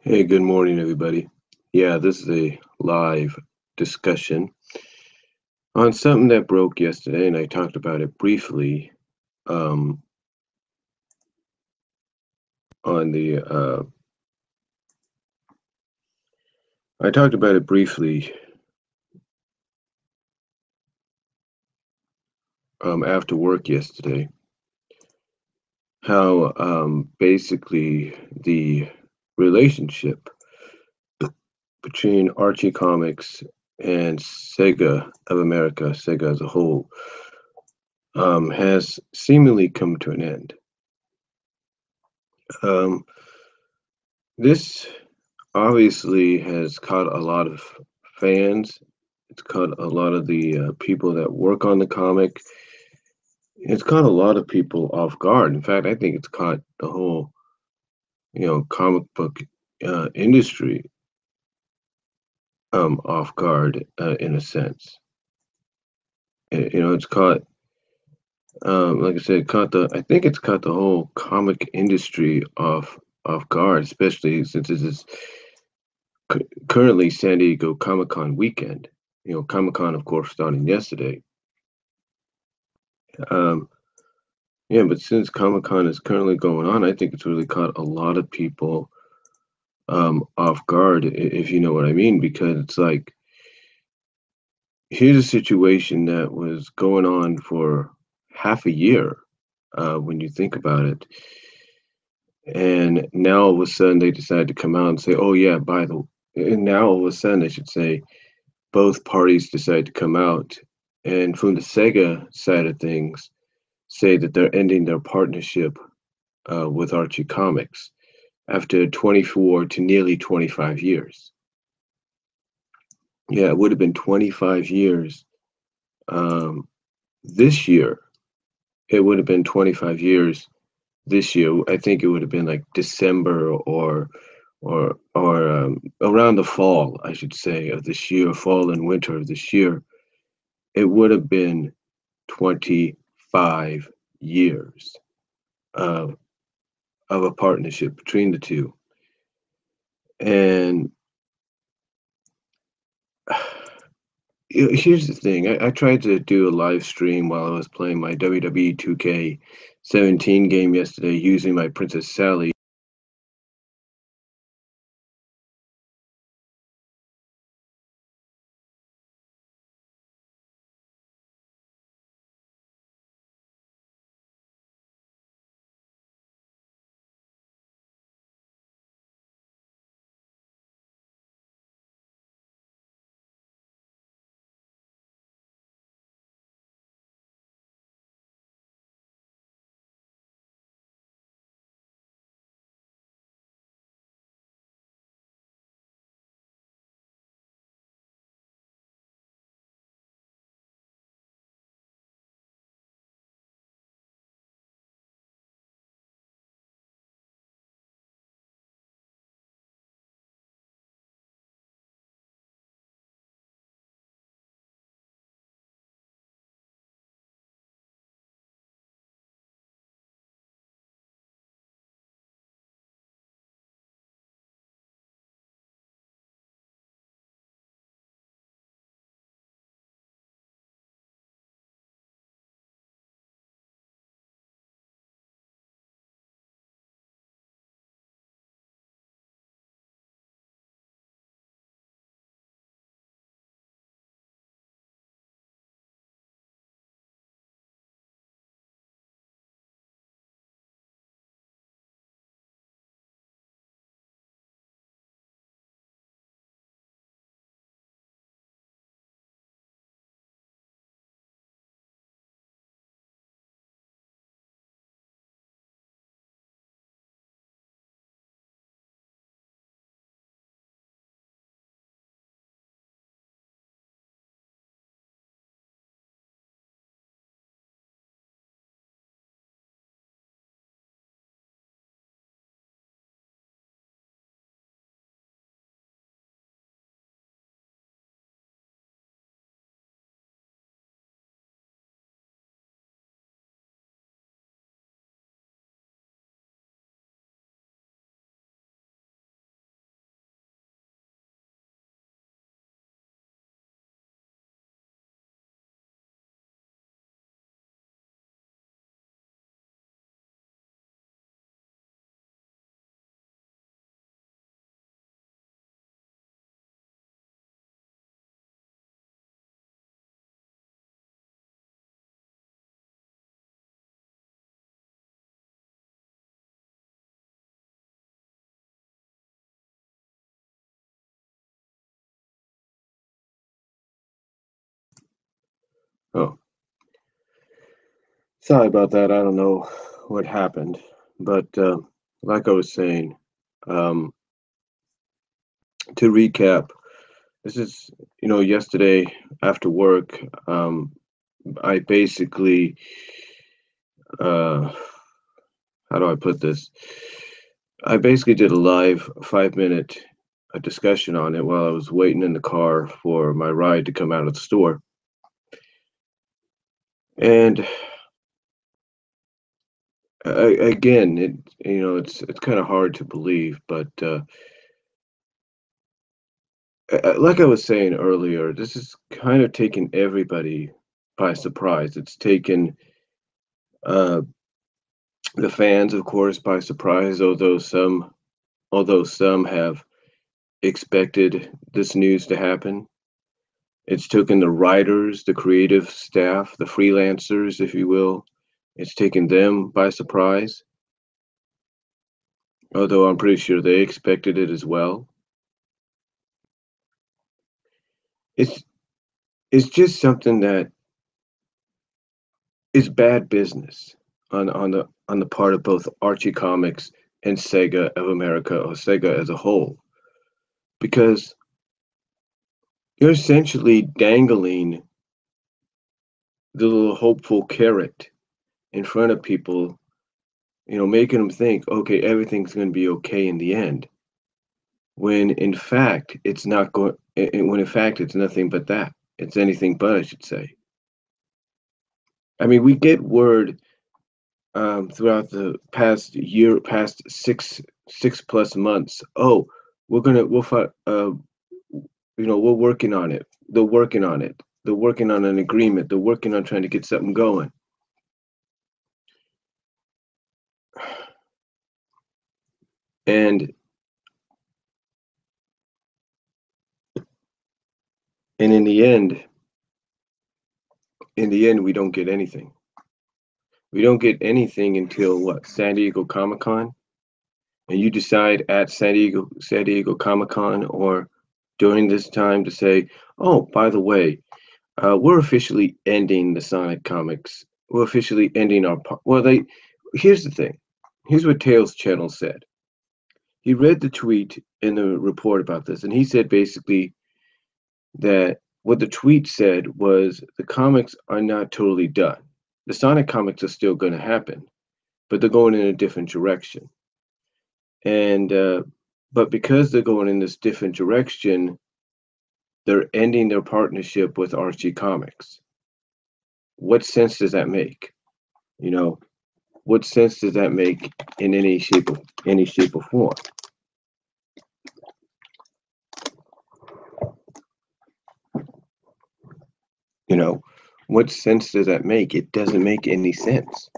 Hey, good morning, everybody. Yeah, this is a live discussion on something that broke yesterday, and I talked about it briefly um, on the. I talked about it briefly after work yesterday. How basically the relationship between Archie Comics and Sega of America, Sega as a whole, has seemingly come to an end. Um, this obviously has caught a lot of fans. It's caught a lot of the people that work on the comic. It's caught a lot of people off guard. In fact, I think it's caught the whole, comic book industry off guard in a sense. It's caught, like I said, caught the. I think it's caught the whole comic industry off guard, especially since this is currently San Diego Comic Con weekend. Comic Con, of course, starting yesterday. Um, yeah, but since Comic Con is currently going on, I think it's really caught a lot of people off guard, if you know what I mean, because it's like, here's a situation that was going on for half a year when you think about it. And now all of a sudden they decide to come out and say, oh, yeah, and now all of a sudden I should say, both parties decide to come out. And from the Sega side of things, say that they're ending their partnership with Archie Comics after 24 to nearly 25 years. Yeah, it would have been 25 years um, this year. It would have been 25 years this year. I think it would have been like December or around the fall, I should say, of this year, fall and winter of this year. It would have been 25 years of of a partnership between the two. And here's the thing. I tried to do a live stream while I was playing my WWE 2K17 game yesterday using my Princess Sally Oh, sorry about that. I don't know what happened, but like I was saying, um, to recap, this is, yesterday after work, I basically, uh, how do I put this? I basically did a live 5 minute discussion on it while I was waiting in the car for my ride to come out of the store. And again, it's kind of hard to believe, but like I was saying earlier, this is kind of taken everybody by surprise. It's taken uh, the fans, of course, by surprise, although some have expected this news to happen. It's taken the writers, the creative staff, the freelancers, if you will. It's taken them by surprise, although I'm pretty sure they expected it as well. It's it's just something that is bad business on the part of both Archie Comics and Sega of America, or Sega as a whole, because you're essentially dangling the little hopeful carrot in front of people, making them think, okay, everything's going to be okay in the end, when in fact it's not going. When in fact it's nothing but that. It's anything but, I should say. I mean, we get word throughout the past year, past six plus months. Oh, we'll find. We're working on it. They're working on it. They're working on an agreement. They're working on trying to get something going. And and in the end, we don't get anything. We don't get anything until what? San Diego Comic Con, and you decide at San Diego Comic Con or during this time to say, oh, by the way, we're officially ending the Sonic comics. We're officially ending well, here's the thing. Here's what Tails Channel said. He read the tweet in the report about this, and he said basically that what the tweet said was the comics are not totally done. The Sonic comics are still going to happen, but they're going in a different direction. And but because they're going in this different direction, they're ending their partnership with Archie Comics. What sense does that make? You know, what sense does that make in any shape or form? You know, what sense does that make? It doesn't make any sense.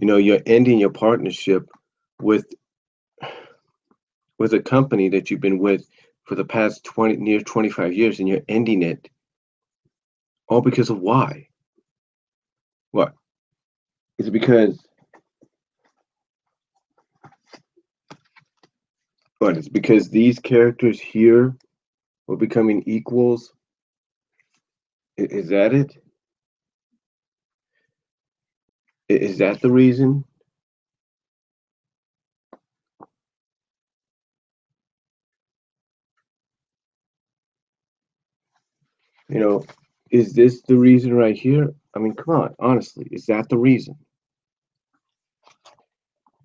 You're ending your partnership with a company that you've been with for the past 25 years, and you're ending it all because of why? What? Is it because what? It's because these characters here were becoming equals? Is that it? Is that the reason? You know, is this the reason right here? I mean, come on, honestly, is that the reason?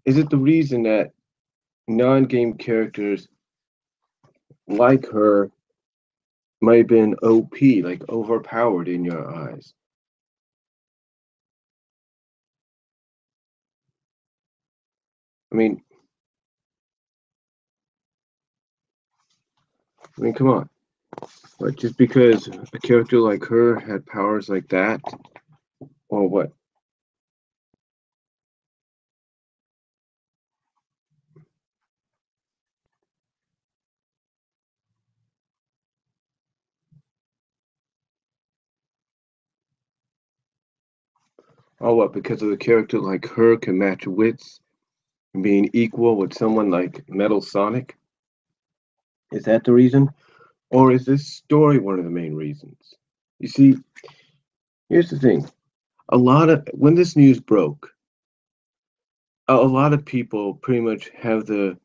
Is it the reason that non-game characters like her might have been OP, like overpowered in your eyes? I mean, come on. But just because a character like her had powers like that, or what? Or what? Because of a character like her can match wits and being equal with someone like Metal Sonic? Is that the reason? Or is this story one of the main reasons? You see, here's the thing. When this news broke, a lot of people pretty much have the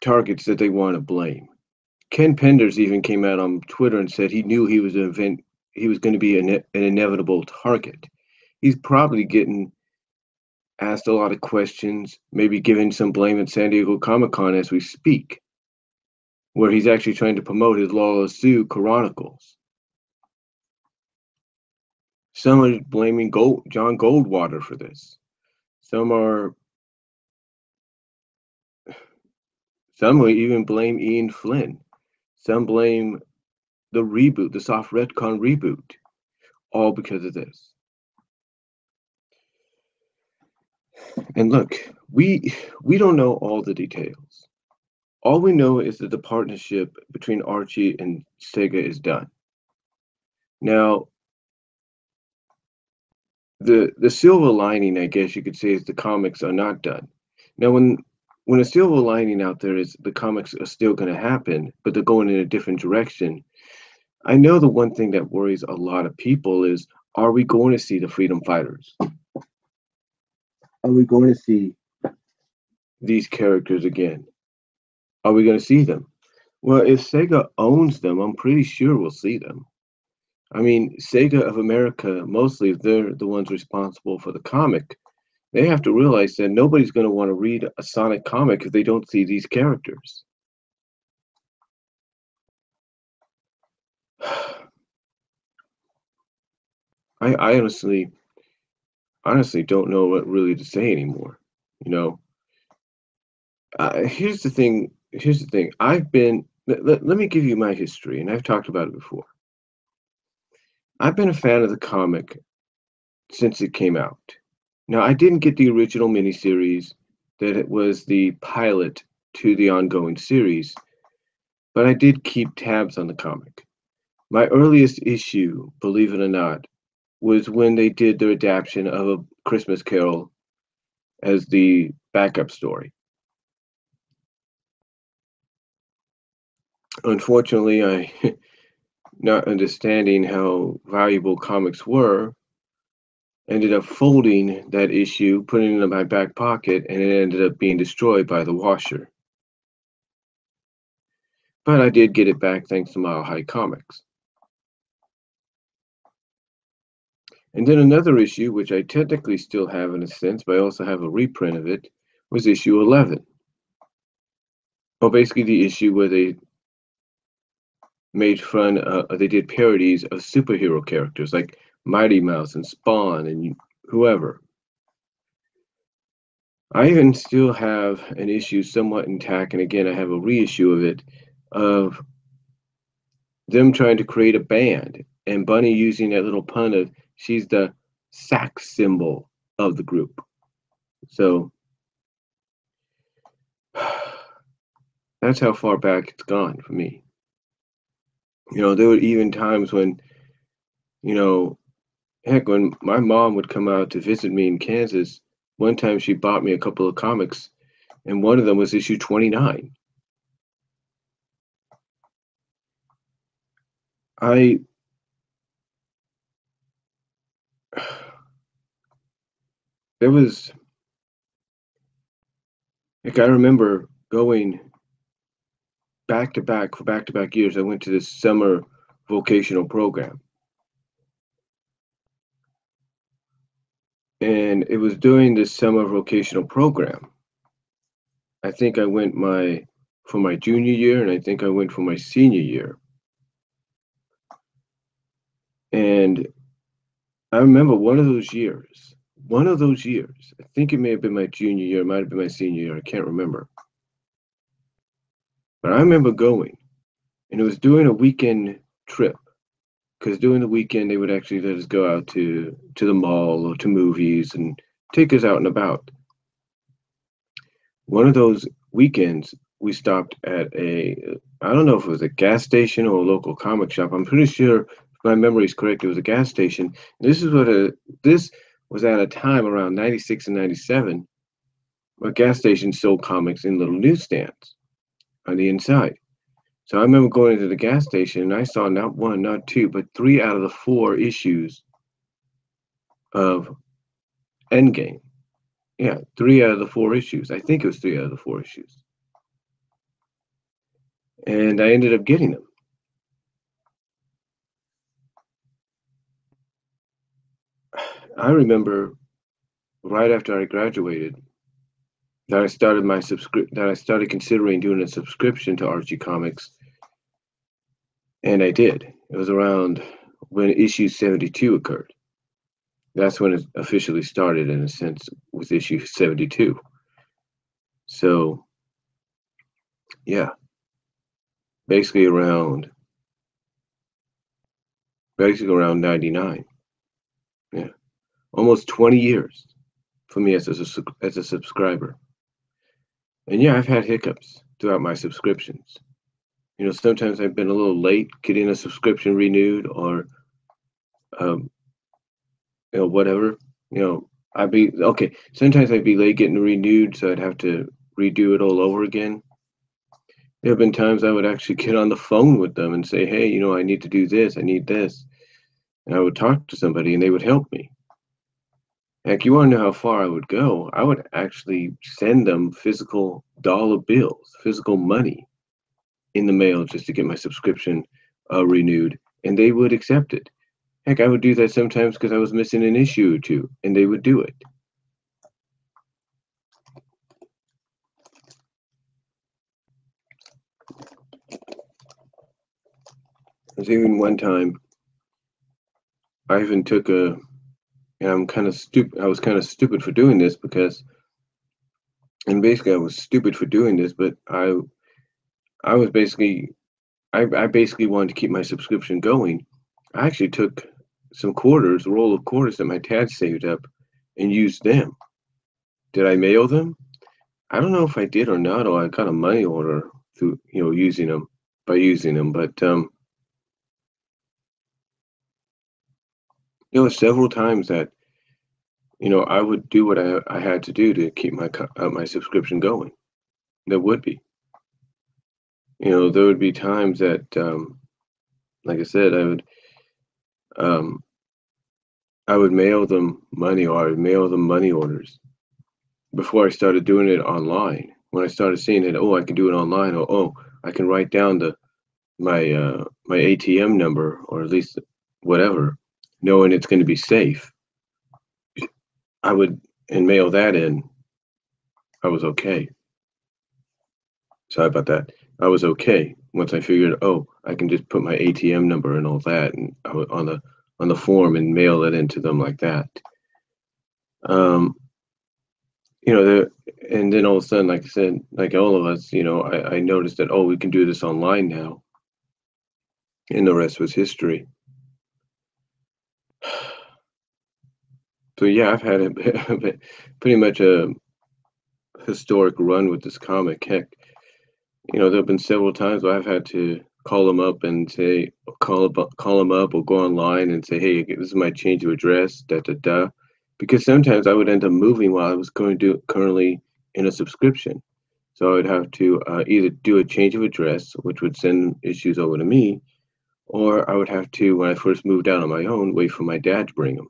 targets that they want to blame. Ken Penders even came out on Twitter and said he knew he was going to be an inevitable target. He's probably getting asked a lot of questions, maybe giving some blame at San Diego Comic-Con as we speak, where he's actually trying to promote his Lawless Sue Chronicles. Some are blaming John Goldwater for this. Some will even blame Ian Flynn. Some blame the reboot, the soft retcon reboot, all because of this. And look, we don't know all the details. All we know is that the partnership between Archie and Sega is done. Now, the silver lining, I guess you could say, is the comics are not done. Now, when a silver lining out there is the comics are still going to happen, but they're going in a different direction. I know the one thing that worries a lot of people is, are we going to see the freedom fighters? Are we going to see these characters again? Are we going to see them? Well, if Sega owns them, I'm pretty sure we'll see them. I mean, Sega of America, mostly, if they're the ones responsible for the comic, they have to realize that nobody's going to want to read a Sonic comic if they don't see these characters. I honestly don't know what really to say anymore. You know, here's the thing. Here's the thing. Let me give you my history, and I've talked about it before. I've been a fan of the comic since it came out. Now, I didn't get the original miniseries that it was the pilot to the ongoing series, but I did keep tabs on the comic. My earliest issue, believe it or not, was when they did their adaptation of A Christmas Carol as the backup story. Unfortunately, I, not understanding how valuable comics were, ended up folding that issue, putting it in my back pocket, and it ended up being destroyed by the washer. But I did get it back thanks to Mile High Comics. And then another issue, which I technically still have in a sense, but I also have a reprint of it, was issue 11. Well, basically the issue where they made fun, they did parodies of superhero characters like Mighty Mouse and Spawn and whoever. I even still have an issue somewhat intact, and again, I have a reissue of it, of them trying to create a band, and Bunny using that little pun of she's the sax symbol of the group. So that's how far back it's gone for me. You know, there were even times when, you know, heck, when my mom would come out to visit me in Kansas, one time she bought me a couple of comics, and one of them was issue 29. There was, like, I remember going back to back for back to back years. I went to this summer vocational program. And it was during this summer vocational program. I think I went for my junior year, and I think I went for my senior year. And I remember one of those years, I think it may have been my junior year, it might have been my senior year, I can't remember. But I remember going, and it was during a weekend trip, because during the weekend they would actually let us go out to the mall or to movies and take us out and about. One of those weekends, we stopped at I don't know if it was a gas station or a local comic shop. I'm pretty sure, if my memory is correct, it was a gas station. This was at a time around 96 and 97, where gas stations sold comics in little newsstands on the inside. So I remember going into the gas station and I saw not one, not two, but three out of the four issues of Endgame. Yeah, three out of the four issues. I think it was three out of the four issues. And I ended up getting them. I remember right after I graduated that I started considering doing a subscription to Archie Comics, and I did. It was around when issue 72 occurred. That's when it officially started, in a sense, with issue 72. So, yeah, basically around basically around 99. Yeah, almost 20 years for me as a subscriber. And yeah, I've had hiccups throughout my subscriptions. Sometimes I've been a little late getting a subscription renewed, or um, whatever. I'd be okay. Sometimes I'd be late getting renewed, so I'd have to redo it all over again. There have been times I would actually get on the phone with them and say, "Hey, I need to do this. I need this," and I would talk to somebody, and they would help me. Heck, you want to know how far I would go? I would actually send them physical dollar bills, physical money in the mail just to get my subscription renewed, and they would accept it. Heck, I would do that sometimes because I was missing an issue or two, and they would do it. There's even one time I even took a, and I'm kind of stupid. I was kind of stupid for doing this and basically I was stupid for doing this, but I was basically, I basically wanted to keep my subscription going. I actually took some quarters, a roll of quarters that my dad saved up, and used them. Did I mail them? I don't know if I did or not, or I got a money order through, using them by using them. But there were several times that I would do what I had to do to keep my subscription going. There would be, there would be times that, like I said, um, I would mail them money, or I would mail them money orders before I started doing it online. When I started seeing it, oh, I can do it online, or oh, I can write down my ATM number, or at least whatever, knowing it's going to be safe. I would and mail that in. I was okay. Sorry about that. I was okay once I figured, oh, I can just put my ATM number and all that, and I would on the form and mail it into them like that. Um, and then all of a sudden, like I said, like all of us, I noticed that, oh, we can do this online now, and the rest was history. So yeah, I've had pretty much a historic run with this comic. Heck, there have been several times where I've had to call them up and say, call them up, or go online and say, hey, this is my change of address, da da da, because sometimes I would end up moving while I was currently in a subscription. So I would have to either do a change of address, which would send issues over to me, or I would have to, when I first moved out on my own, wait for my dad to bring them.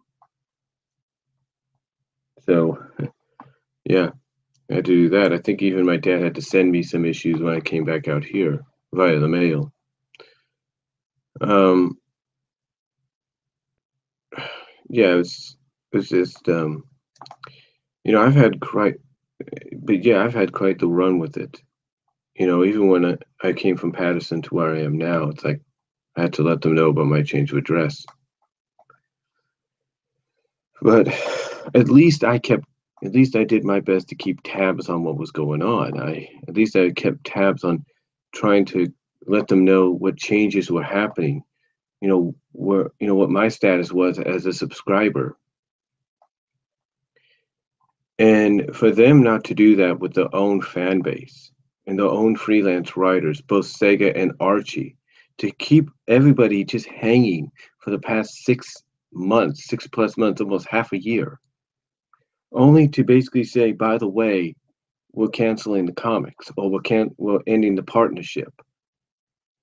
So yeah, I had to do that. I think even my dad had to send me some issues when I came back out here via the mail. Um, yeah, it's just I've had quite, but yeah, I've had quite the run with it. Even when I came from Patterson to where I am now, it's like I had to let them know about my change of address. But at least I kept, at least I did my best to keep tabs on what was going on. At least I kept tabs on trying to let them know what changes were happening. What my status was as a subscriber. And for them not to do that with their own fan base and their own freelance writers, both Sega and Archie, to keep everybody just hanging for the past 6 months, 6+ months, almost half a year, only to basically say, by the way, we're canceling the comics, or we're ending the partnership.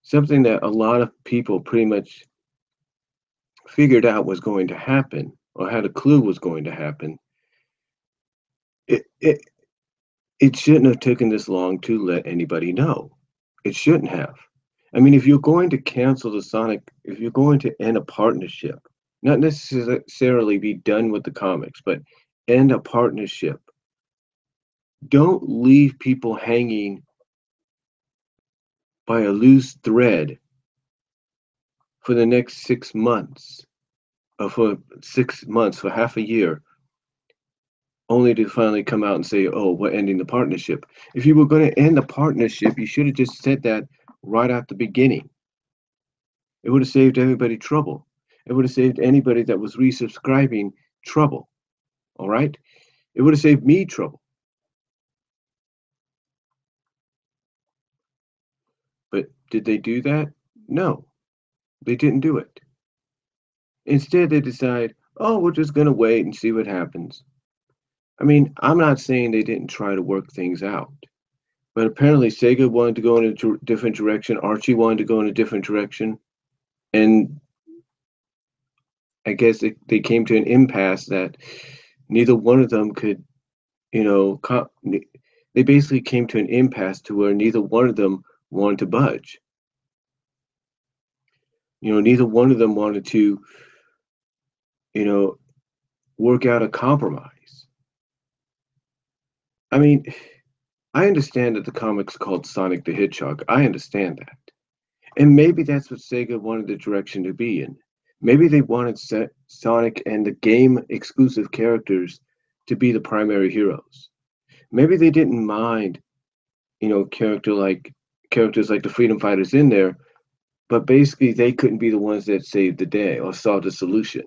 something that a lot of people pretty much figured out was going to happen or had a clue was going to happen, it it, it shouldn't have taken this long to let anybody know. It shouldn't have. I mean, if you're going to cancel the Sonic, if you're going to end a partnership, not necessarily be done with the comics, but end a partnership, don't leave people hanging by a loose thread for the next 6 months, or for 6 months, for half a year, only to finally come out and say, oh, we're ending the partnership. If you were going to end the partnership, you should have just said that right at the beginning. It would have saved everybody trouble. It would have saved anybody that was resubscribing trouble. All right? It would have saved me trouble. But did they do that? No, they didn't do it. Instead, they decide, oh, we're just going to wait and see what happens. I mean, I'm not saying they didn't try to work things out, but apparently Sega wanted to go in a different direction. Archie wanted to go in a different direction. And I guess they came to an impasse that neither one of them could, you know, they basically came to an impasse to where neither one of them wanted to budge. You know, neither one of them wanted to, you know, work out a compromise. I mean, I understand that the comic's called Sonic the Hedgehog. I understand that. And maybe that's what Sega wanted the direction to be in. Maybe they wanted Sonic and the game exclusive characters to be the primary heroes. Maybe they didn't mind, you know, characters like the Freedom Fighters in there, but basically they couldn't be the ones that saved the day or solved the solution.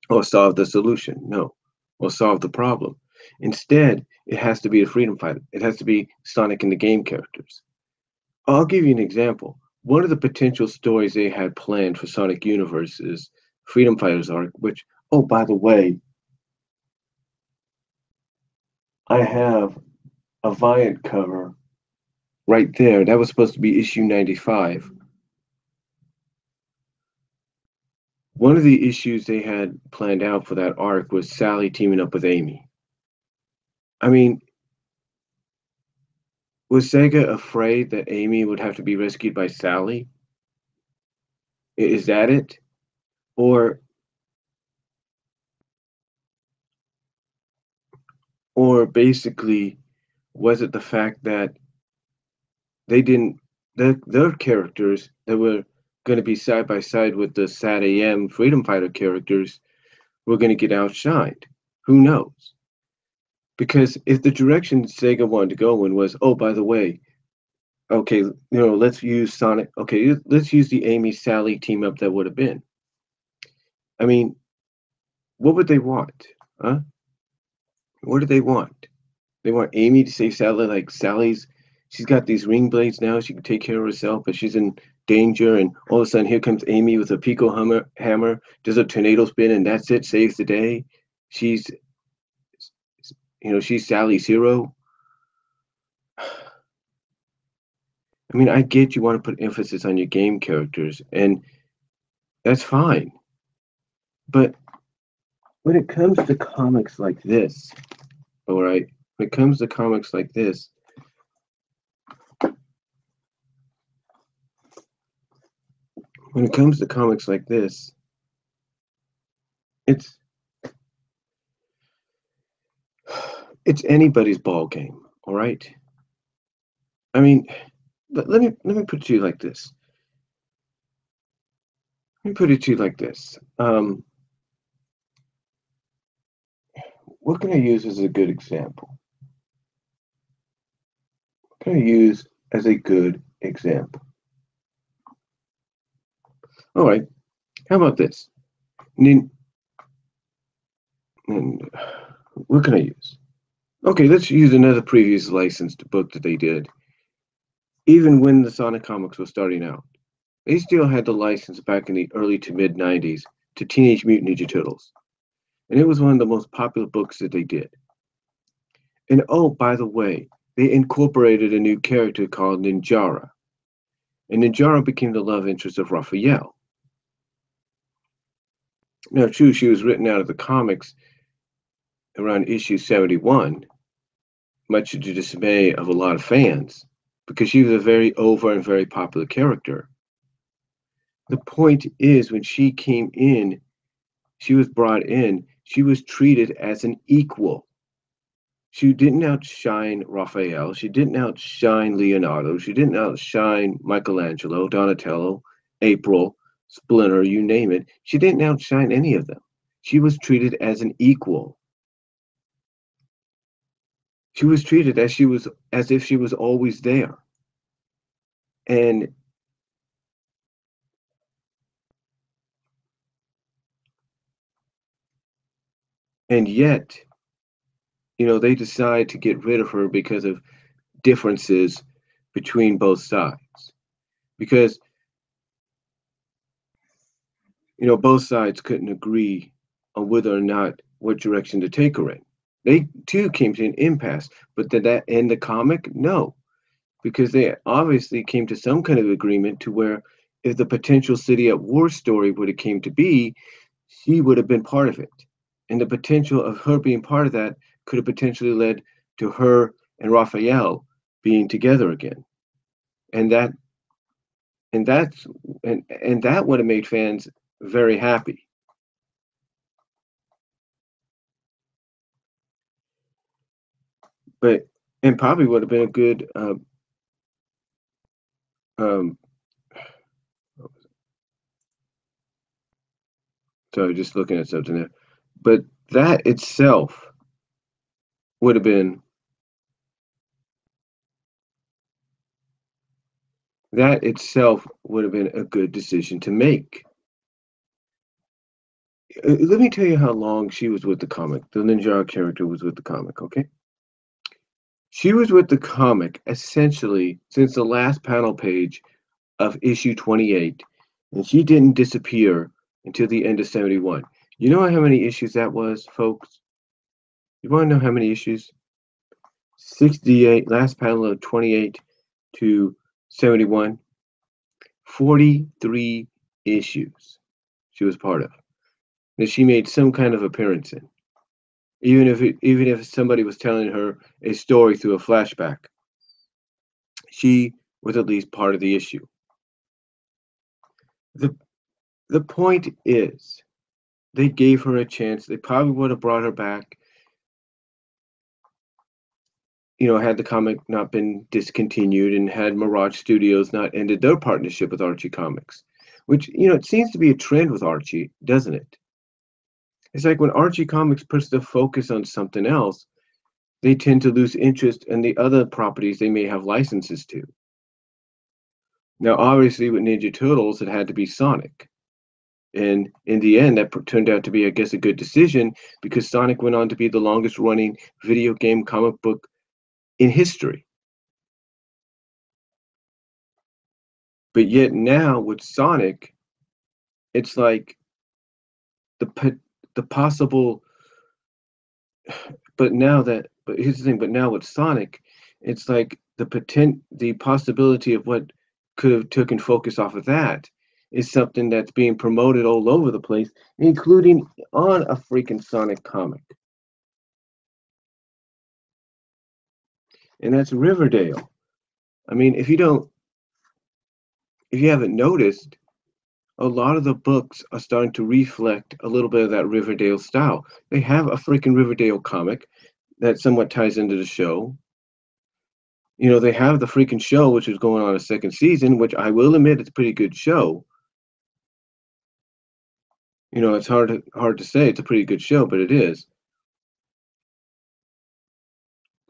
Or solve the solution, no, or solve the problem. Instead, it has to be a Freedom Fighter. It has to be Sonic and the game characters. I'll give you an example. One of the potential stories they had planned for Sonic Universe is Freedom Fighters arc, which, oh, by the way, I have a Viant cover right there. That was supposed to be issue 95. One of the issues they had planned out for that arc was Sally teaming up with Amy. I mean, was Sega afraid that Amy would have to be rescued by Sally? Is that it? Or basically was it the fact that they didn't their characters that were going to be side by side with the Sad AM Freedom Fighter characters were going to get outshined? Who knows? Because if the direction Sega wanted to go in was, oh, by the way, okay, you know, let's use Sonic. Okay, let's use the Amy Sally team up that would have been. I mean, what would they want? Huh? What do they want? They want Amy to save Sally, like she's got these ring blades now. She can take care of herself, but she's in danger. And all of a sudden, here comes Amy with a Pico hammer, does a tornado spin, and that's it, saves the day. She's, you know, she's Sally's hero. I mean, I get you want to put emphasis on your game characters, and that's fine. But when it comes to comics like this, all right, when it comes to comics like this, when it comes to comics like this, it's anybody's ball game, all right? I mean, let me put it to you like this. Let me put it to you like this. What can I use as a good example? What can I use as a good example? All right, how about this? And what can I use? Okay, let's use another previous licensed book that they did. Even when the Sonic comics was starting out, they still had the license back in the early to mid 90s to Teenage Mutant Ninja Turtles. And it was one of the most popular books that they did. And oh, by the way, they incorporated a new character called Ninjara. and Ninjara became the love interest of Raphael. Now, true, she was written out of the comics around issue 71, much to the dismay of a lot of fans, because she was a very over and very popular character. The point is, when she came in, she was brought in, she was treated as an equal. She didn't outshine Raphael, she didn't outshine Leonardo, she didn't outshine Michelangelo, Donatello, April, Splinter, you name it. She didn't outshine any of them. She was treated as an equal. She was treated as if she was always there. And yet, they decide to get rid of her because of differences between both sides. Because, both sides couldn't agree on whether or not what direction to take her in. They too came to an impasse, but did that end the comic? No, because they obviously came to some kind of agreement to where if the potential City at War story would have came to be, she would have been part of it. And the potential of her being part of that could have potentially led to her and Raphael being together again. And that and that's and that would have made fans very happy. But and probably would have been a good um sorry, just looking at something there. But that itself would have been a good decision to make. Let me tell you how long she was with the comic. The Ninja character was with the comic, okay? She was with the comic essentially since the last panel page of issue 28, and she didn't disappear until the end of 71. You know how many issues that was, folks? You want to know how many issues? 68, last panel of 28 to 71. 43 issues she was part of that she made some kind of appearance in, even if somebody was telling her a story through a flashback, she was at least part of the issue. The point is, they gave her a chance. They probably would have brought her back, had the comic not been discontinued and had Mirage Studios not ended their partnership with Archie Comics, which, it seems to be a trend with Archie, doesn't it? It's like when Archie Comics puts the focus on something else, they tend to lose interest in the other properties they may have licenses to. Now, obviously, with Ninja Turtles, it had to be Sonic. And in the end, that turned out to be, I guess, a good decision because Sonic went on to be the longest running video game comic book in history. But yet now with Sonic, it's like the possible. But here's the thing. But now with Sonic, it's like the possibility of what could have taken focus off of that is something that's being promoted all over the place, including on a freaking Sonic comic. And that's Riverdale. I mean, if you haven't noticed, a lot of the books are starting to reflect a little bit of that Riverdale style. They have a freaking Riverdale comic that somewhat ties into the show. They have the freaking show, which is going on a second season, which I will admit it's a pretty good show. It's hard to say it's a pretty good show, but it is.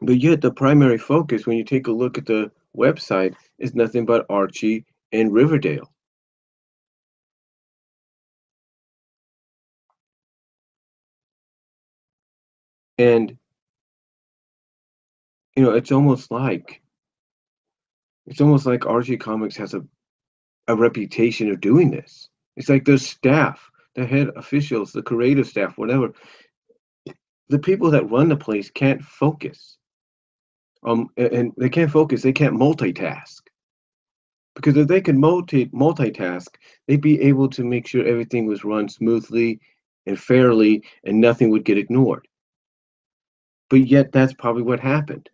But yet the primary focus, when you take a look at the website, is nothing but Archie and Riverdale. And it's almost like Archie Comics has a reputation of doing this. It's like their staff, the head officials, the creative staff, whatever, the people that run the place can't focus. And they can't focus, they can't multitask. Because if they could multitask, they'd be able to make sure everything was run smoothly and fairly and nothing would get ignored. But yet that's probably what happened.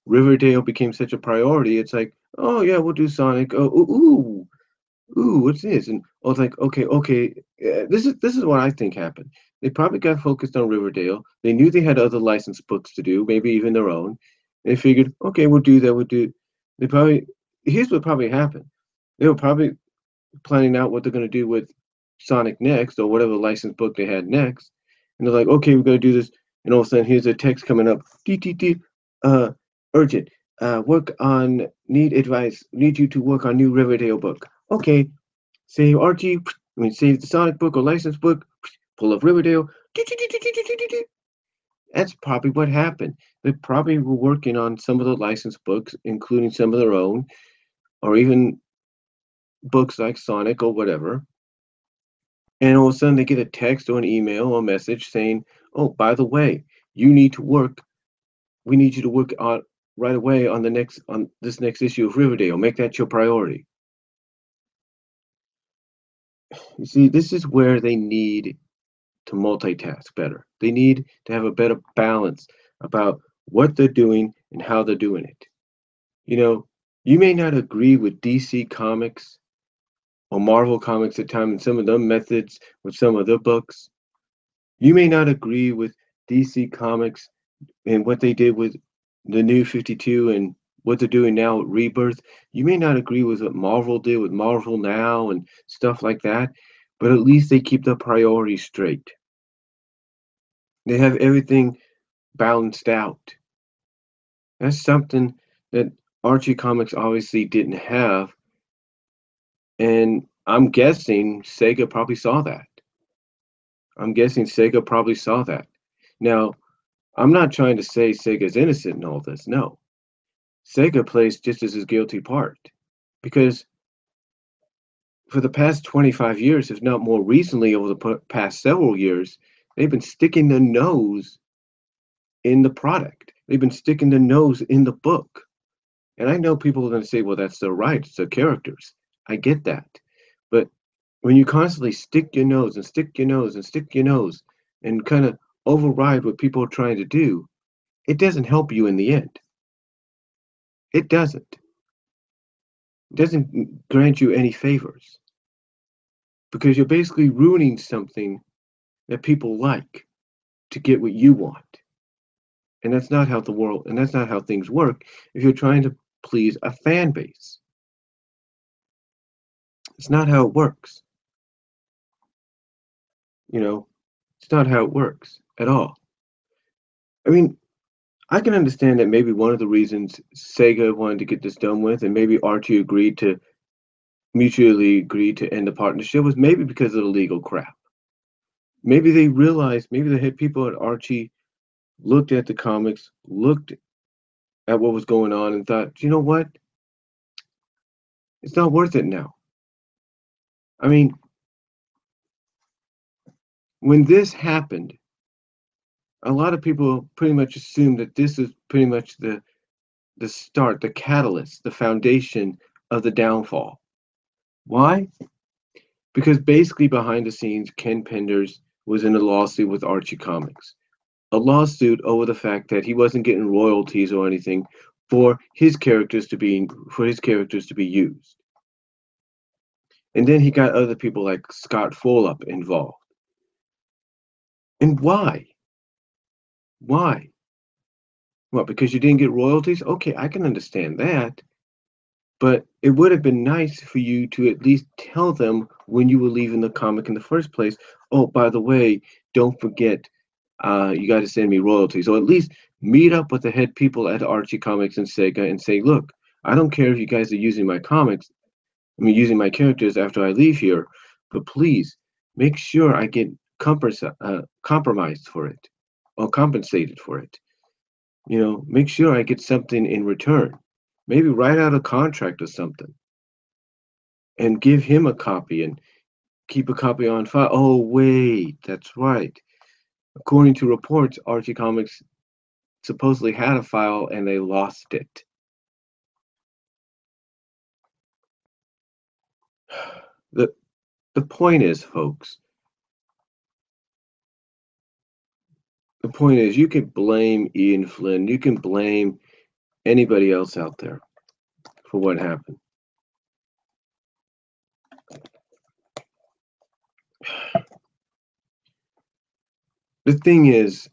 Riverdale became such a priority. It's like, oh yeah, we'll do Sonic. Oh, ooh, what's this? And I was like, okay, this is what I think happened. They probably got focused on Riverdale. They knew they had other licensed books to do, maybe even their own. They figured, okay, we'll do that. We'll do. They probably Here's what probably happened. They were probably planning out what they're going to do with Sonic next or whatever licensed book they had next. And they're like, okay, we're going to do this. And all of a sudden, here's a text coming up. DTT, uh, urgent. Work on, need advice. Need you to work on new Riverdale book. Okay, save Archie. Save the Sonic book or licensed book. Pull up Riverdale. That's probably what happened. They probably were working on some of the licensed books, including some of their own, or even books like Sonic or whatever. And all of a sudden they get a text or an email or a message saying, "Oh, by the way, you need to work. We need you to work on right away on this next issue of Riverdale. Make that your priority." You see, this is where they need to multitask better. They need to have a better balance about what they're doing and how they're doing it. You know, you may not agree with DC Comics or Marvel Comics at times and some of their methods with some of their books. You may not agree with DC Comics and what they did with the New 52 and what they're doing now with Rebirth. You may not agree with what Marvel did with Marvel Now and stuff like that, but at least they keep the priorities straight. They have everything balanced out. That's something that Archie Comics obviously didn't have, and I'm guessing Sega probably saw that. I'm guessing Sega probably saw that. Now, I'm not trying to say Sega's innocent in all this. No, Sega plays just as his guilty part because for the past 25 years, if not more recently, over the past several years, they've been sticking their nose in the product. They've been sticking their nose in the book. And I know people are going to say, well, that's their right. It's their characters. I get that. But when you constantly stick your nose and stick your nose and stick your nose and kind of override what people are trying to do, it doesn't help you in the end. It doesn't. It doesn't grant you any favors because you're basically ruining something that people like to get what you want. And that's not how the world, and that's not how things work if you're trying to please a fan base. It's not how it works. You know, it's not how it works at all. I mean, I can understand that maybe one of the reasons Sega wanted to get this done with, and maybe Archie mutually agreed to end the partnership, was maybe because of the legal crap. Maybe they realized, maybe the head people at Archie looked at the comics, looked at what was going on, and thought, you know what? It's not worth it now. I mean, when this happened, a lot of people pretty much assumed that this is pretty much the start, the catalyst, the foundation of the downfall. Why? Because basically behind the scenes, Ken Penders was in a lawsuit with Archie Comics. A lawsuit over the fact that he wasn't getting royalties or anything for his characters to be used. And then he got other people like Scott Fulop involved. And why? Why? What, because you didn't get royalties? Okay, I can understand that. But it would have been nice for you to at least tell them when you were leaving the comic in the first place. Oh, by the way, don't forget, you got to send me royalties. Or at least meet up with the head people at Archie Comics and Sega and say, look, I don't care if you guys are using my comics, using my characters after I leave here, but please make sure I get compromised for it or compensated for it. Make sure I get something in return. Maybe write out a contract or something and give him a copy and keep a copy on file. Oh, wait, that's right. According to reports, Archie Comics supposedly had a file and they lost it. The the point is, folks, the point is you can blame Ian Flynn, you can blame anybody else out there for what happened. The thing is,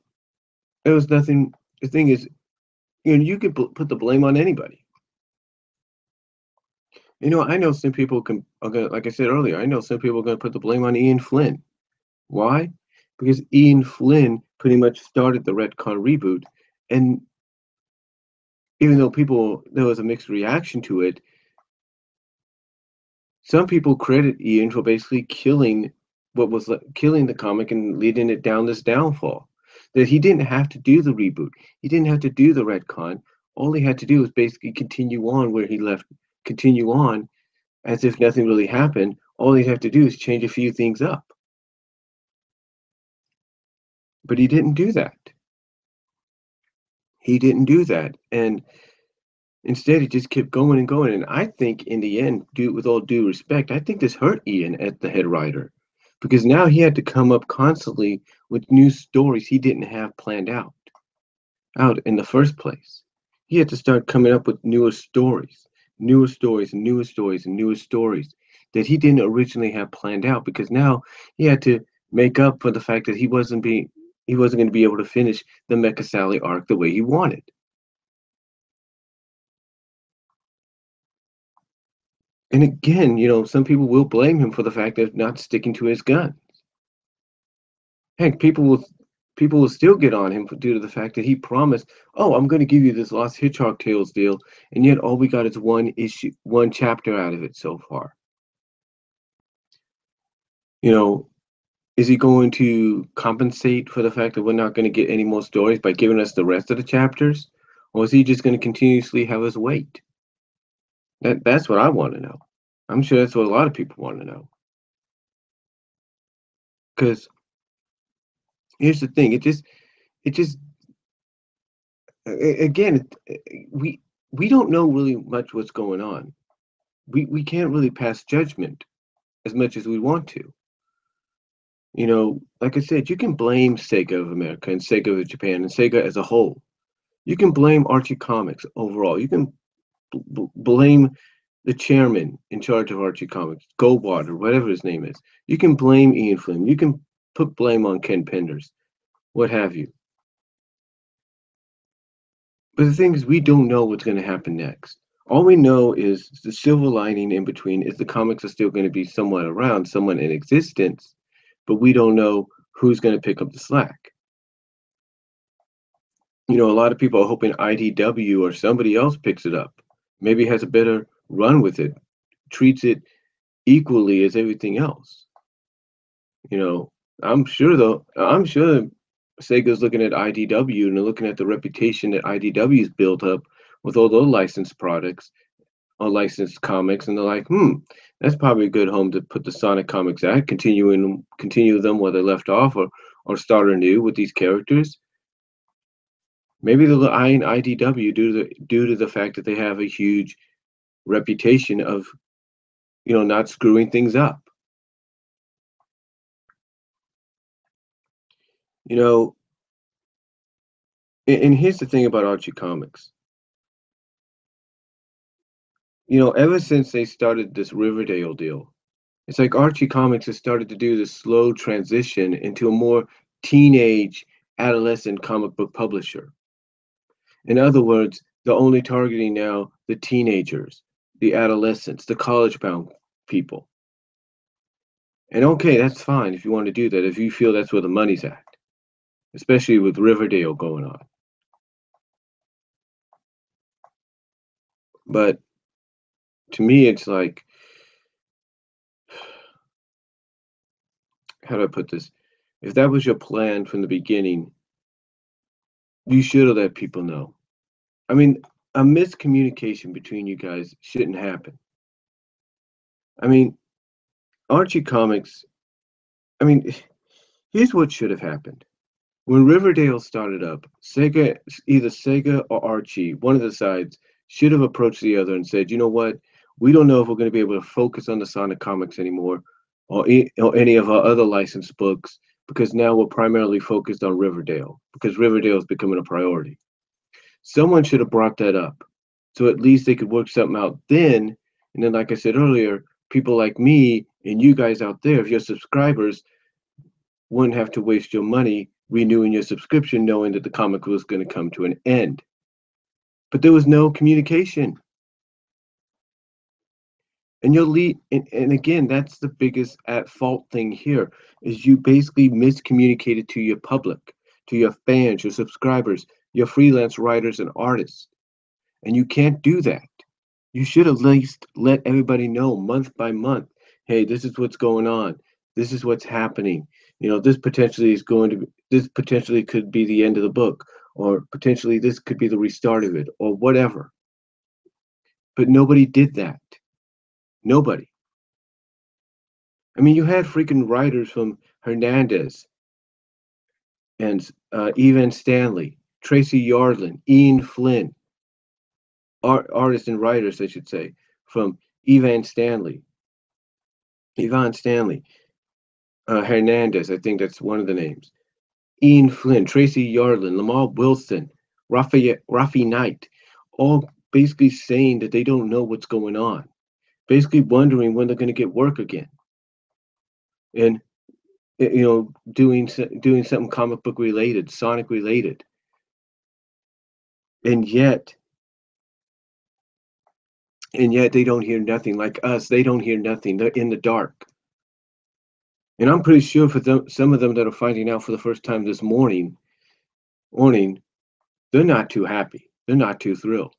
there was nothing. The thing is, you can put the blame on anybody. I know some people are gonna, like I said earlier, I know some people are gonna put the blame on Ian Flynn. Why? Because Ian Flynn pretty much started the retcon reboot, and even though there was a mixed reaction to it, some people credit Ian for basically killing the comic and leading it down this downfall. That he didn't have to do the reboot. He didn't have to do the retcon. All he had to do was basically continue on where he left, continue on as if nothing really happened. All he'd have to do is change a few things up. But he didn't do that. He didn't do that. And instead, he just kept going and going. And I think in the end, with all due respect, I think this hurt Ian as the head writer because now he had to come up constantly with new stories he didn't have planned out in the first place. He had to start coming up with newer stories, newer stories, and newer stories, and newer stories that he didn't originally have planned out because now he had to make up for the fact that he wasn't going to be able to finish the Mecha Sally arc the way he wanted. And again, some people will blame him for the fact of not sticking to his guns. Heck, people will still get on him due to the fact that he promised, "Oh, I'm going to give you this Lost Hitchcock Tales deal," and yet all we got is one chapter out of it so far. Is he going to compensate for the fact that we're not going to get any more stories by giving us the rest of the chapters, or is he just going to continuously have us wait? That's what I want to know. I'm sure that's what a lot of people want to know. Because here's the thing, it just again, we don't know really much what's going on. We can't really pass judgment as much as we want to. Like I said, you can blame Sega of America and Sega of Japan and Sega as a whole. You can blame Archie Comics overall. You can blame the chairman in charge of Archie Comics, Goldwater, whatever his name is. You can blame Ian Flynn. You can put blame on Ken Penders, what have you. But the thing is, we don't know what's going to happen next. All we know is the silver lining in between is the comics are still going to be somewhat around, somewhat in existence, but we don't know who's going to pick up the slack. A lot of people are hoping IDW or somebody else picks it up. Maybe has a better run with it, treats it equally as everything else. I'm sure Sega's looking at IDW and they're looking at the reputation that IDW's built up with all those licensed products or licensed comics, and they're like, that's probably a good home to put the Sonic comics at, continue them where they left off, or start anew with these characters. Maybe they'll eyeing IDW due to the fact that they have a huge reputation of, not screwing things up. And here's the thing about Archie Comics. Ever since they started this Riverdale deal, it's like Archie Comics has started to do this slow transition into a more teenage, adolescent comic book publisher. In other words, they're only targeting now the teenagers, the adolescents, the college-bound people. And okay, that's fine if you want to do that, if you feel that's where the money's at, especially with Riverdale going on. But to me, it's like, how do I put this? If that was your plan from the beginning, you should have let people know. I mean, a miscommunication between you guys shouldn't happen. I mean, Archie Comics, here's what should have happened. When Riverdale started up, either Sega or Archie, one of the sides, should have approached the other and said, you know what? We don't know if we're going to be able to focus on the Sonic comics anymore, or any of our other licensed books, because now we're primarily focused on Riverdale, because Riverdale is becoming a priority. Someone should have brought that up, so at least they could work something out then. And then, like I said earlier, people like me and you guys out there, if you're subscribers, wouldn't have to waste your money renewing your subscription knowing that the comic was going to come to an end. But there was no communication. And you'll lead, and again, that's the biggest at fault thing here, is you basically miscommunicated to your public, to your fans, your subscribers, your freelance writers and artists. And you can't do that. You should at least let everybody know month by month, hey, this is what's going on. This is what's happening. This potentially is going to be, this potentially could be the end of the book, or potentially this could be the restart of it, or whatever. But nobody did that. Nobody. I mean, you had freaking writers from Hernandez and Evan Stanley, Tracy Yardlin, Ian Flynn, artists and writers, I should say, from Yvonne Stanley, Hernandez, I think that's one of the names. Ian Flynn, Tracy Yardlin, Lamar Wilson, Rafi Knight, all basically saying that they don't know what's going on, basically wondering when they're going to get work again, and doing something comic book related, Sonic related, and yet they don't hear nothing. Like us, they don't hear nothing. They're in the dark. And I'm pretty sure for some of them that are finding out for the first time this morning, they're not too happy. They're not too thrilled.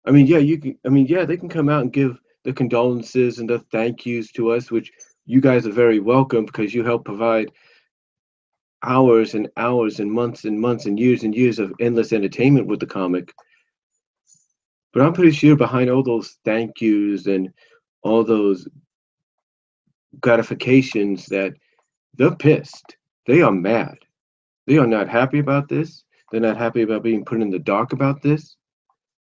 I mean, yeah, they can come out and give the condolences and the thank yous to us, which you guys are very welcome, because you help provide hours and hours and months and years of endless entertainment with the comic. But I'm pretty sure behind all those thank yous and all those gratifications, that they're pissed. They are mad. They are not happy about this. They're not happy about being put in the dark about this.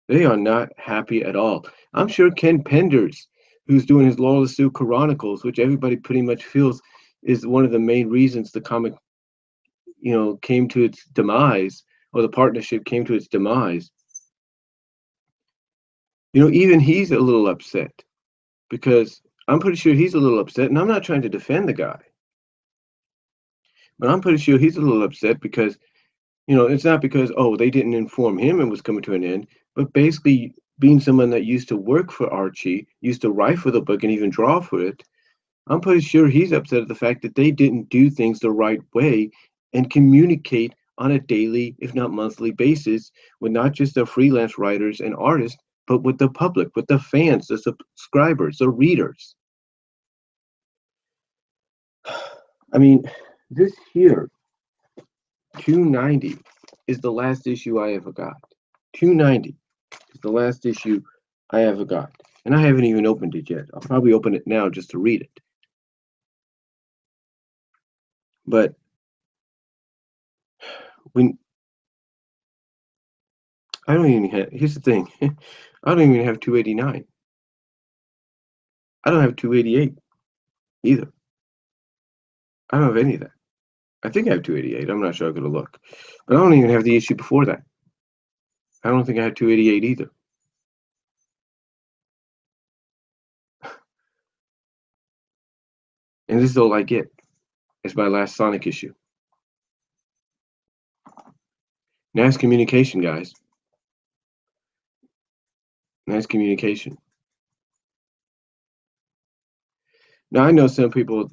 They are not happy at all. I'm sure Ken Penders, who's doing his Lawless Sue Chronicles, which everybody pretty much feels is one of the main reasons the comic, came to its demise, or the partnership came to its demise. Even he's a little upset, because I'm pretty sure he's a little upset, and I'm not trying to defend the guy, but I'm pretty sure he's a little upset because, it's not because, oh, they didn't inform him it was coming to an end, but basically being someone that used to work for Archie, used to write for the book and even draw for it, I'm pretty sure he's upset at the fact that they didn't do things the right way and communicate on a daily, if not monthly basis, with not just the freelance writers and artists, but with the public, with the fans, the subscribers, the readers. I mean, this here, 290, is the last issue I ever got. 290 is the last issue I ever got. And I haven't even opened it yet. I'll probably open it now just to read it. But when I don't even have, here's the thing, I don't even have 289. I don't have 288 either. I don't have any of that. I think I have 288. I'm not sure. I'm going to look. But I don't even have the issue before that. I don't think I had 288 either. And this is all I get. It's my last Sonic issue. Nice communication, guys. Nice communication. Now I know some people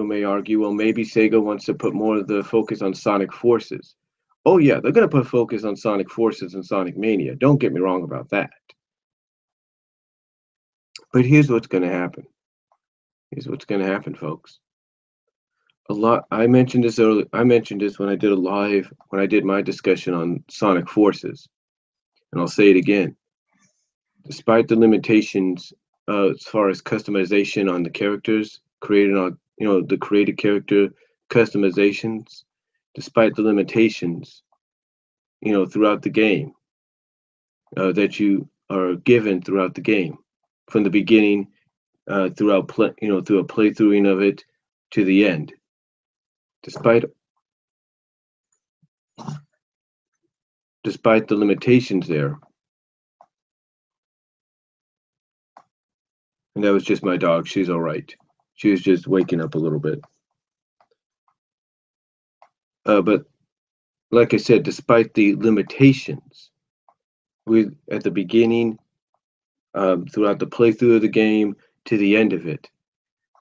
may argue, well, maybe Sega wants to put more of the focus on Sonic Forces. Oh yeah, they're going to put focus on Sonic Forces and Sonic Mania. Don't get me wrong about that. But here's what's going to happen. Here's what's going to happen, folks. I mentioned this earlier. I mentioned this when I did my discussion on Sonic Forces. And I'll say it again. Despite the limitations as far as customization on the characters, the created character customizations, despite the limitations, throughout the game, that you are given throughout the game, from the beginning, throughout through a playthroughing of it to the end. Despite the limitations there. And that was just my dog. She's all right. She was just waking up a little bit. But like I said, despite the limitations, at the beginning, throughout the playthrough of the game to the end of it,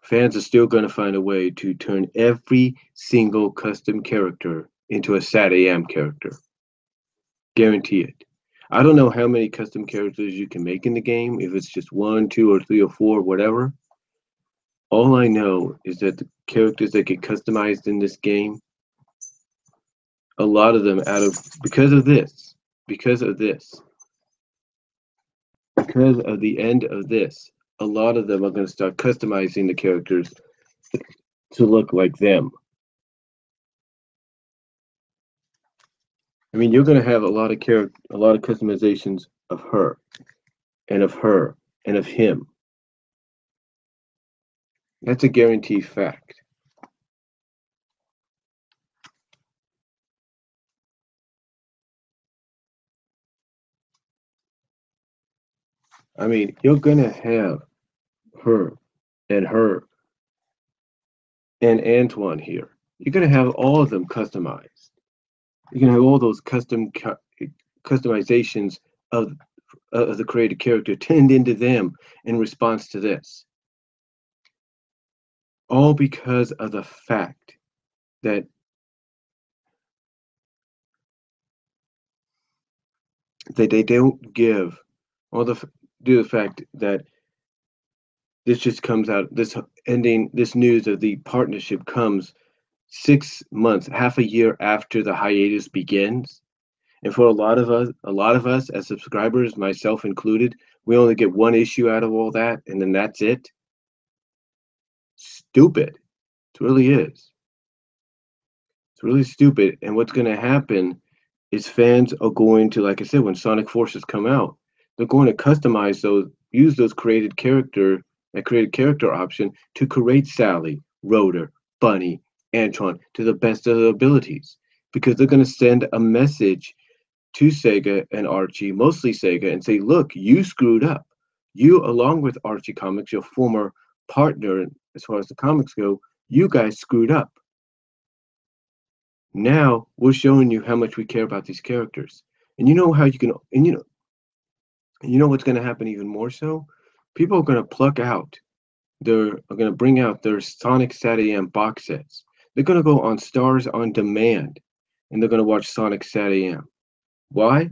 fans are still going to find a way to turn every single custom character into a SAT-AM character. Guarantee it. I don't know how many custom characters you can make in the game, if it's just 1, 2, or 3, or 4, whatever. All I know is that the characters that get customized in this game, a lot of them because of the end of this, a lot of them are going to start customizing the characters to look like them. I mean, you're going to have a lot of customizations of her and of him. That's a guaranteed fact. I mean, you're going to have her and Antoine here. You're going to have all of them customized. You're going to have all those customizations of the created character turned into them in response to this. All because of the fact that they don't give, or due to the fact that this just comes out, this news of the partnership comes 6 months, half a year after the hiatus begins. And for a lot of us as subscribers, myself included, we only get one issue out of all that, and then that's it. Stupid. It really is. It's really stupid. And what's going to happen is fans are going to, like I said, when Sonic Forces come out, they're going to customize use that created character option to create Sally, Rotor, Bunny, Antoine to the best of their abilities, because they're going to send a message to Sega and Archie, mostly Sega, and say, look, you screwed up. You, along with Archie Comics, your former partner as far as the comics go, you guys screwed up. Now we're showing you how much we care about these characters. And you know how you can, and you know what's going to happen even more so? People are going to bring out their Sonic SAT-AM box sets. They're going to go on Stars on Demand, and they're going to watch Sonic SAT-AM. Why?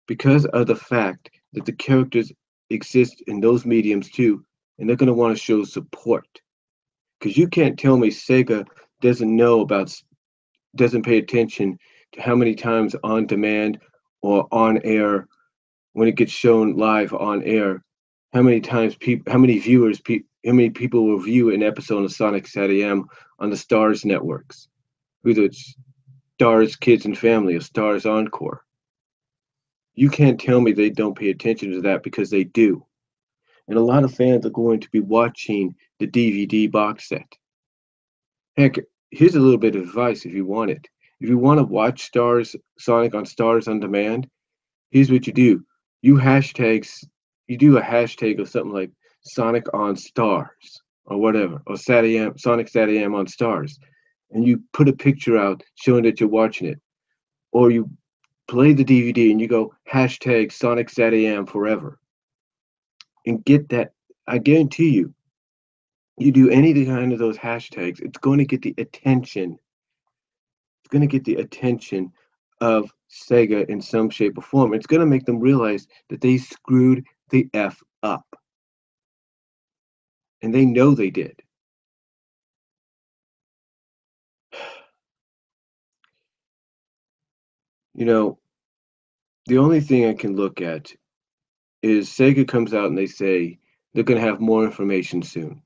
Because of the fact that the characters exist in those mediums too, and they're going to want to show support. Because you can't tell me Sega doesn't pay attention to how many times on demand or on air, when it gets shown live on air, how many people will view an episode of Sonic SAT-AM on the Stars networks, whether it's Stars Kids and Family or Stars Encore. You can't tell me they don't pay attention to that, because they do. And a lot of fans are going to be watching the DVD box set. Heck, here's a little bit of advice if you want it. If you want to watch Sonic on Stars on Demand, here's what you do. You do a hashtag of something like Sonic on Stars or whatever, or Sonic SAT-AM on Stars, and you put a picture out showing that you're watching it. Or you play the DVD and you go hashtag Sonic SAT-AM forever. And get that, I guarantee you, you do any kind of those hashtags, it's going to get the attention. It's going to get the attention of Sega in some shape or form. It's going to make them realize that they screwed the F up. And they know they did. You know, the only thing I can look at is Sega comes out and they say they're going to have more information soon.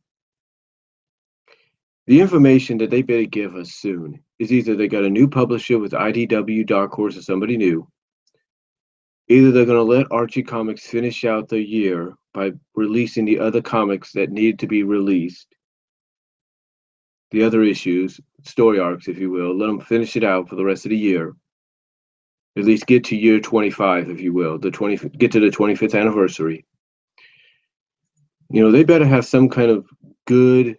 The information that they better give us soon is either they got a new publisher with IDW, Dark Horse, or somebody new. Either they're going to let Archie Comics finish out the year by releasing the other comics that need to be released, the other issues, story arcs, if you will, let them finish it out for the rest of the year. At least get to year 25, if you will, get to the 25th anniversary. They better have some kind of good.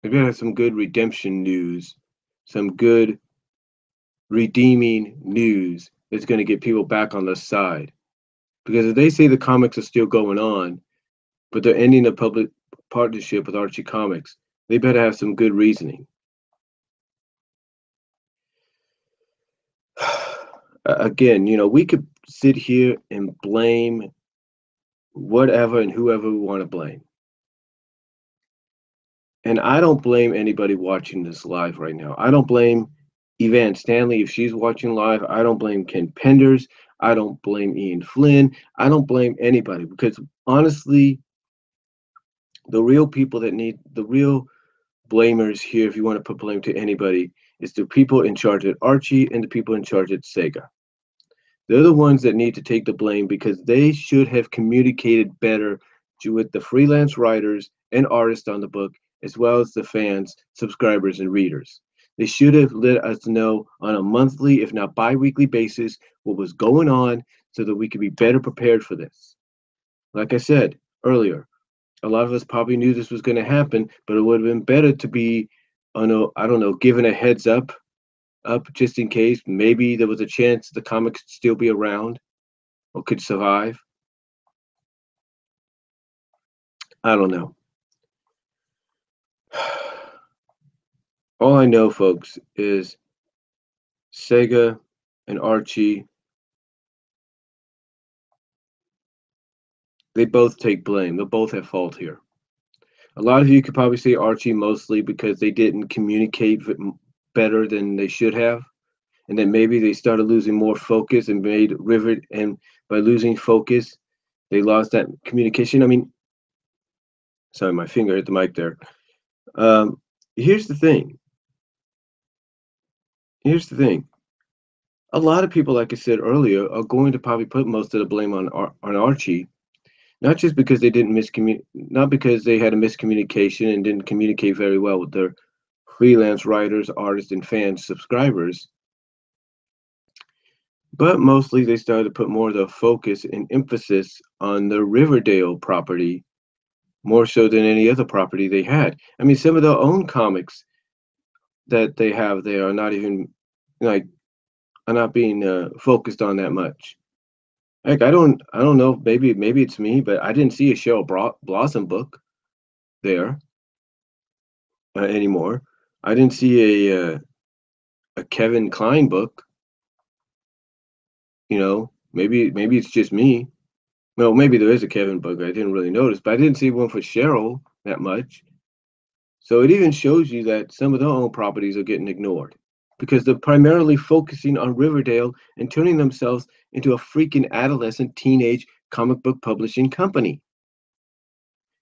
They better have some good redemption news, some good redeeming news that's going to get people back on the side. Because if they say the comics are still going on, but they're ending the public partnership with Archie Comics, they better have some good reasoning. Again, we could sit here and blame whatever and whoever we want to blame. And I don't blame anybody watching this live right now. I don't blame Evan Stanley if she's watching live. I don't blame Ken Penders. I don't blame Ian Flynn. I don't blame anybody because honestly, the real blamers here, if you want to put blame to anybody, is the people in charge at Archie and the people in charge at Sega. They're the ones that need to take the blame because they should have communicated better with the freelance writers and artists on the book, as well as the fans, subscribers, and readers. They should have let us know on a monthly, if not bi-weekly basis, what was going on so that we could be better prepared for this. Like I said earlier, a lot of us probably knew this was going to happen, but it would have been better to be, I don't know, given a heads up just in case. Maybe there was a chance the comic could still be around or could survive. I don't know. All I know, folks, is Sega and Archie, they both take blame. They both have fault here. A lot of you could probably say Archie mostly because they didn't communicate better than they should have. And then maybe they started losing more focus and made River, and by losing focus, they lost that communication. I mean, sorry, my finger hit the mic there. Here's the thing. A lot of people, like I said earlier, are going to probably put most of the blame on Archie, not just because they didn't not because they had a miscommunication and didn't communicate very well with their freelance writers, artists, and fans, subscribers, but mostly they started to put more of the focus and emphasis on the Riverdale property, more so than any other property they had. I mean, some of their own comics that they have there are not even are not being focused on that much. Like I don't know. Maybe it's me, but I didn't see a Cheryl Blossom book there anymore. I didn't see a Kevin Kline book. Maybe it's just me. Well, maybe there is a Kevin book I didn't really notice, but I didn't see one for Cheryl that much. So it even shows you that some of their own properties are getting ignored because they're primarily focusing on Riverdale and turning themselves into a freaking adolescent teenage comic book publishing company.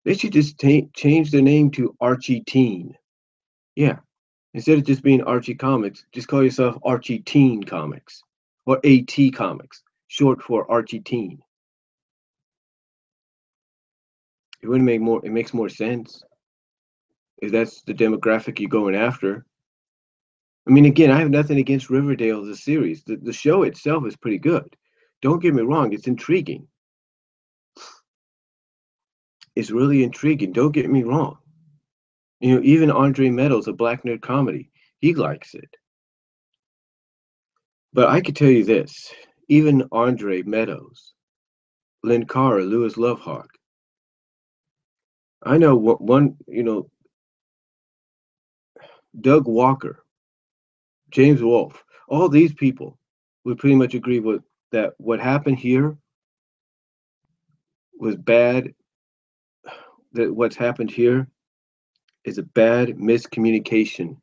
They should just change their name to Archie Teen. Yeah. Instead of just being Archie Comics, just call yourself Archie Teen Comics or AT Comics, short for Archie Teen. It makes more sense if that's the demographic you're going after. I mean, again, I have nothing against Riverdale as a series. The show itself is pretty good. Don't get me wrong, it's intriguing. It's really intriguing. Don't get me wrong. Even Andre Meadows, a Black Nerd Comedy, he likes it. But I could tell you this, even Andre Meadows, Lynn Carr, Lewis Lovehawk, I know Doug Walker, James Wolfe, all these people would pretty much agree with that what happened here was bad, that what's happened here is a bad miscommunication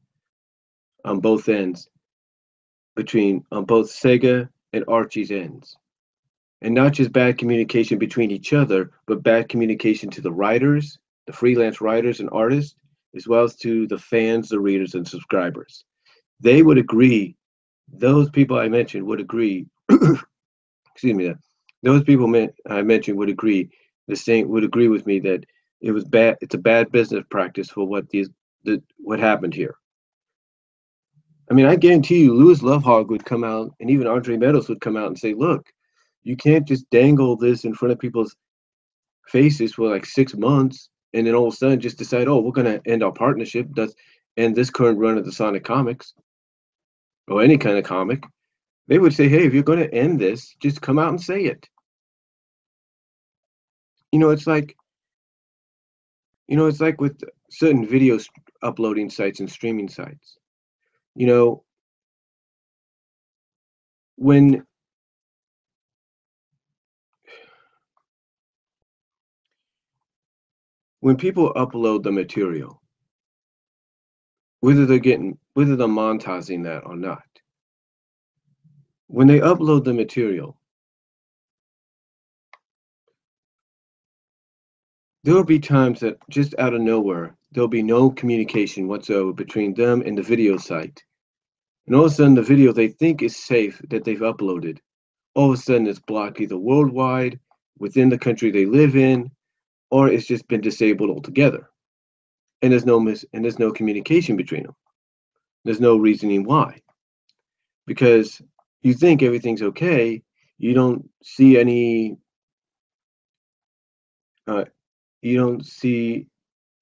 on both ends, on both Sega and Archie's ends. And not just bad communication between each other, but bad communication to the writers, the freelance writers and artists, as well as to the fans, the readers, and subscribers. They would agree those people I mentioned would agree. Excuse me. Those people I mentioned would agree. The same would agree with me that it was bad. It's a bad business practice for what happened here. I mean, I guarantee you, Louis Lovehog would come out, and even Andre Meadows would come out and say, "Look, you can't just dangle this in front of people's faces for like 6 months, and then all of a sudden just decide, oh, we're gonna end our partnership. That's end this current run of the Sonic comics or any kind of comic." They would say, "Hey, if you're gonna end this, just come out and say it." You know, it's like it's like with certain uploading sites and streaming sites. You know, when people upload the material, whether they're monetizing that or not, when they upload the material, there will be times that just out of nowhere, there'll be no communication whatsoever between them and the video site. And all of a sudden, the video they think is safe that they've uploaded, all of a sudden it's blocked either worldwide, within the country they live in, or it's just been disabled altogether. And there's no communication between them. There's no reasoning why. Because you think everything's okay, you don't see any uh, you don't see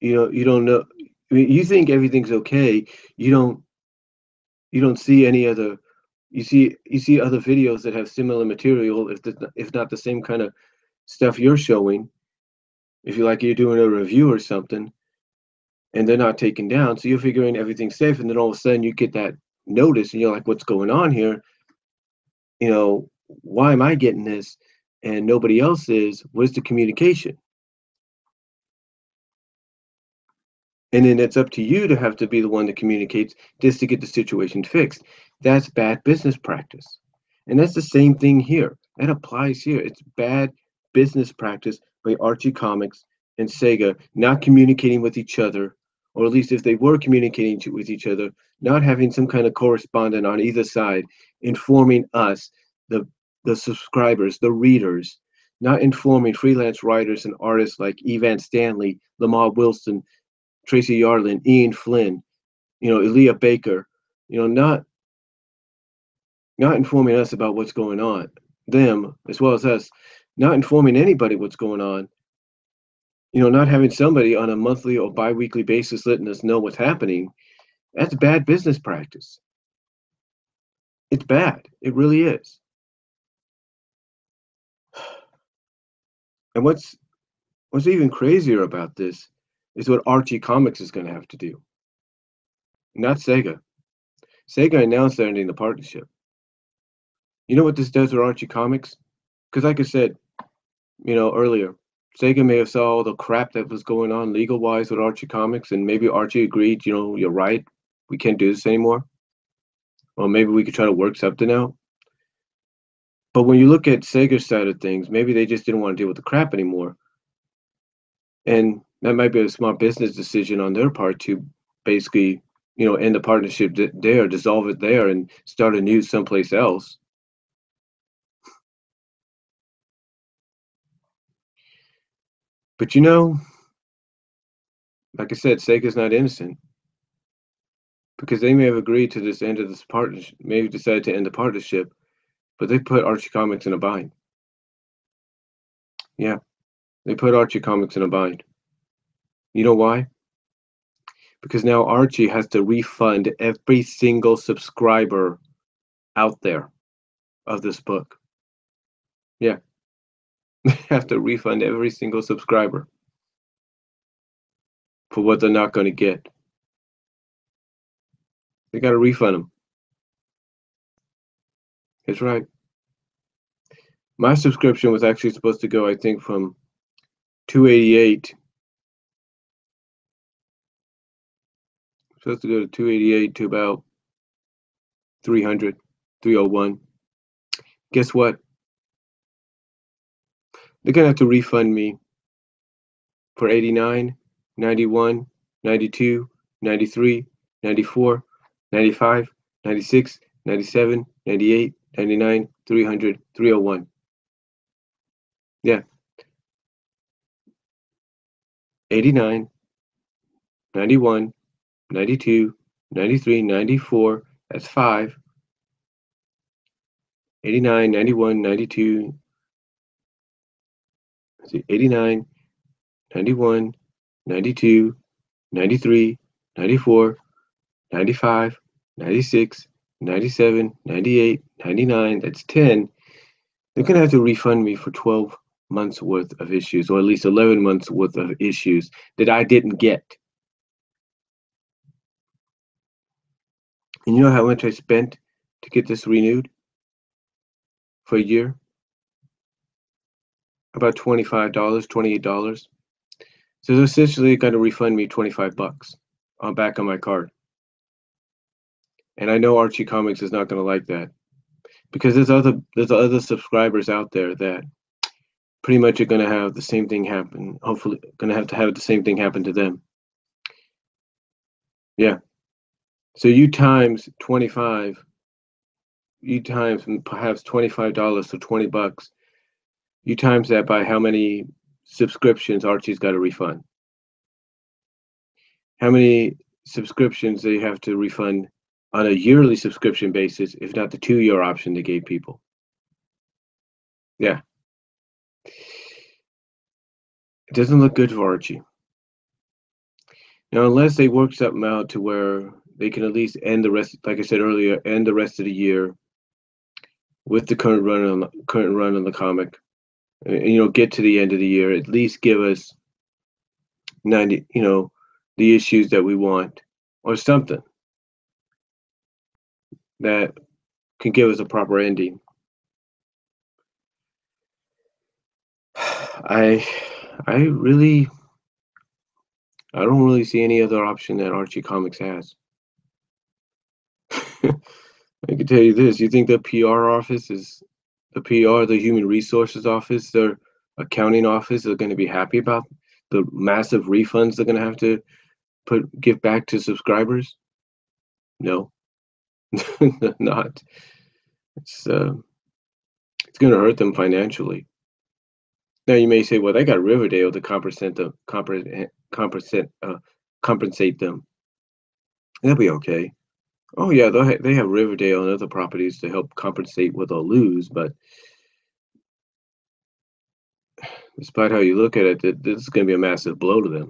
you don't know. I mean, you think everything's okay, you don't see any other you see other videos that have similar material, if not the same kind of stuff you're showing, if you're doing a review or something, and they're not taken down, so you're figuring everything's safe, and then all of a sudden you get that notice and you're like, what's going on here? Why am I getting this and nobody else is? Where's the communication? And then it's up to you to have to be the one that communicates just to get the situation fixed. That's bad business practice. And that's the same thing here. That applies here. It's bad business practice by Archie Comics and Sega not communicating with each other, or at least if they were communicating with each other, not having some kind of correspondent on either side informing us, the subscribers, the readers, not informing freelance writers and artists like Evan Stanley, Lamar Wilson, Tracy Yarlin, Ian Flynn, Aaliyah Baker, not informing us about what's going on, them as well as us, not informing anybody what's going on, not having somebody on a monthly or bi-weekly basis letting us know what's happening. That's bad business practice. It's bad. It really is. And what's even crazier about this is what Archie Comics is going to have to do, not Sega. Sega announced they're ending the partnership. You know what this does with Archie Comics? Because like I said, earlier, Sega may have saw all the crap that was going on legal-wise with Archie Comics, and maybe Archie agreed, you're right, we can't do this anymore. Or maybe we could try to work something out. But when you look at Sega's side of things, maybe they just didn't want to deal with the crap anymore. And that might be a smart business decision on their part to basically, end the partnership there, dissolve it there, and start anew someplace else. But like I said, Sega's not innocent, because they may have agreed to this end of this partnership, maybe decided to end the partnership, but they put Archie Comics in a bind. Yeah, they put Archie Comics in a bind. You know why? Because now Archie has to refund every single subscriber out there of this book. Yeah, they have to refund every single subscriber for what they're not going to get. They got to refund them. That's right. My subscription was actually supposed to go, I think, from $288. Supposed to go to $288 to about $300, $301. Guess what? They're gonna have to refund me for 89, 91, 92, 93, 94, 95, 96, 97, 98, 99, 300, 301. Yeah. 89, 91, 92, 93, 94. That's 5. 89, 91, 92. Let's see, 89, 91, 92, 93, 94, 95, 96, 97, 98, 99. That's 10. They're going to have to refund me for 12 months worth of issues, or at least 11 months worth of issues that I didn't get. And you know how much I spent to get this renewed for a year? About $25, $28. So they're essentially going to refund me 25 bucks on back on my card. And I know Archie Comics is not going to like that, because there's other subscribers out there that pretty much are going to have the same thing happen. Hopefully, going to have the same thing happen to them. Yeah. So you times 25, you times perhaps $25, so 20 bucks. You times that by how many subscriptions Archie's got to refund. How many subscriptions they have to refund on a yearly subscription basis, if not the 2-year option they gave people. Yeah. It doesn't look good for Archie. Now, unless they work something out to where they can at least end the rest, like I said earlier, end the rest of the year with the current run on the comic, and, get to the end of the year, at least give us 90, the issues that we want, or something that can give us a proper ending. I don't really see any other option that Archie Comics has. I can tell you this: you think the PR office is the human resources office, their accounting office, are going to be happy about the massive refunds they're going to have to give back to subscribers? No, not. It's going to hurt them financially. Now you may say, well, they got Riverdale to compensate them. That'll be okay. Oh yeah, they have Riverdale and other properties to help compensate what they'll lose, but despite how you look at it, this is going to be a massive blow to them.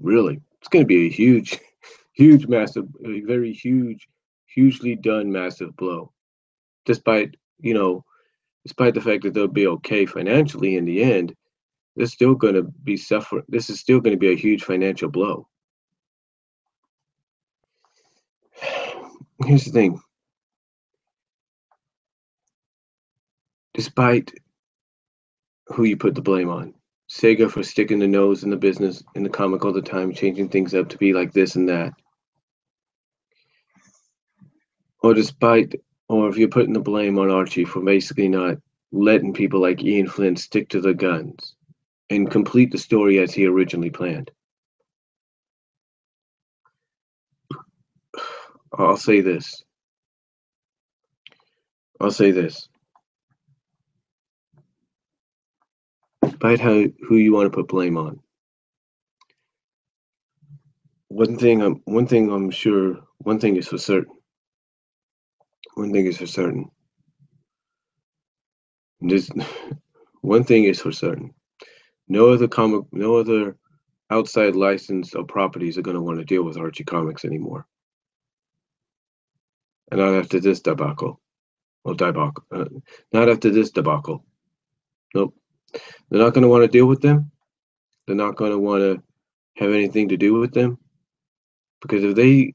Really, it's going to be a huge, huge, massive, a very huge, hugely done massive blow. Despite despite the fact that they'll be okay financially in the end, they're still going to be suffering. This is still going to be a huge financial blow. Here's the thing. Despite who you put the blame on, Sega for sticking the nose in the business, in the comic all the time, changing things up to be like this and that. Or if you're putting the blame on Archie for basically not letting people like Ian Flynn stick to the guns and complete the story as he originally planned. I'll say this. Despite who you want to put blame on, one thing is for certain. This one thing is for certain. No other outside license or properties are going to want to deal with Archie Comics anymore. And not after this debacle. Not after this debacle. Nope. They're not going to want to deal with them. They're not going to want to have anything to do with them. Because if they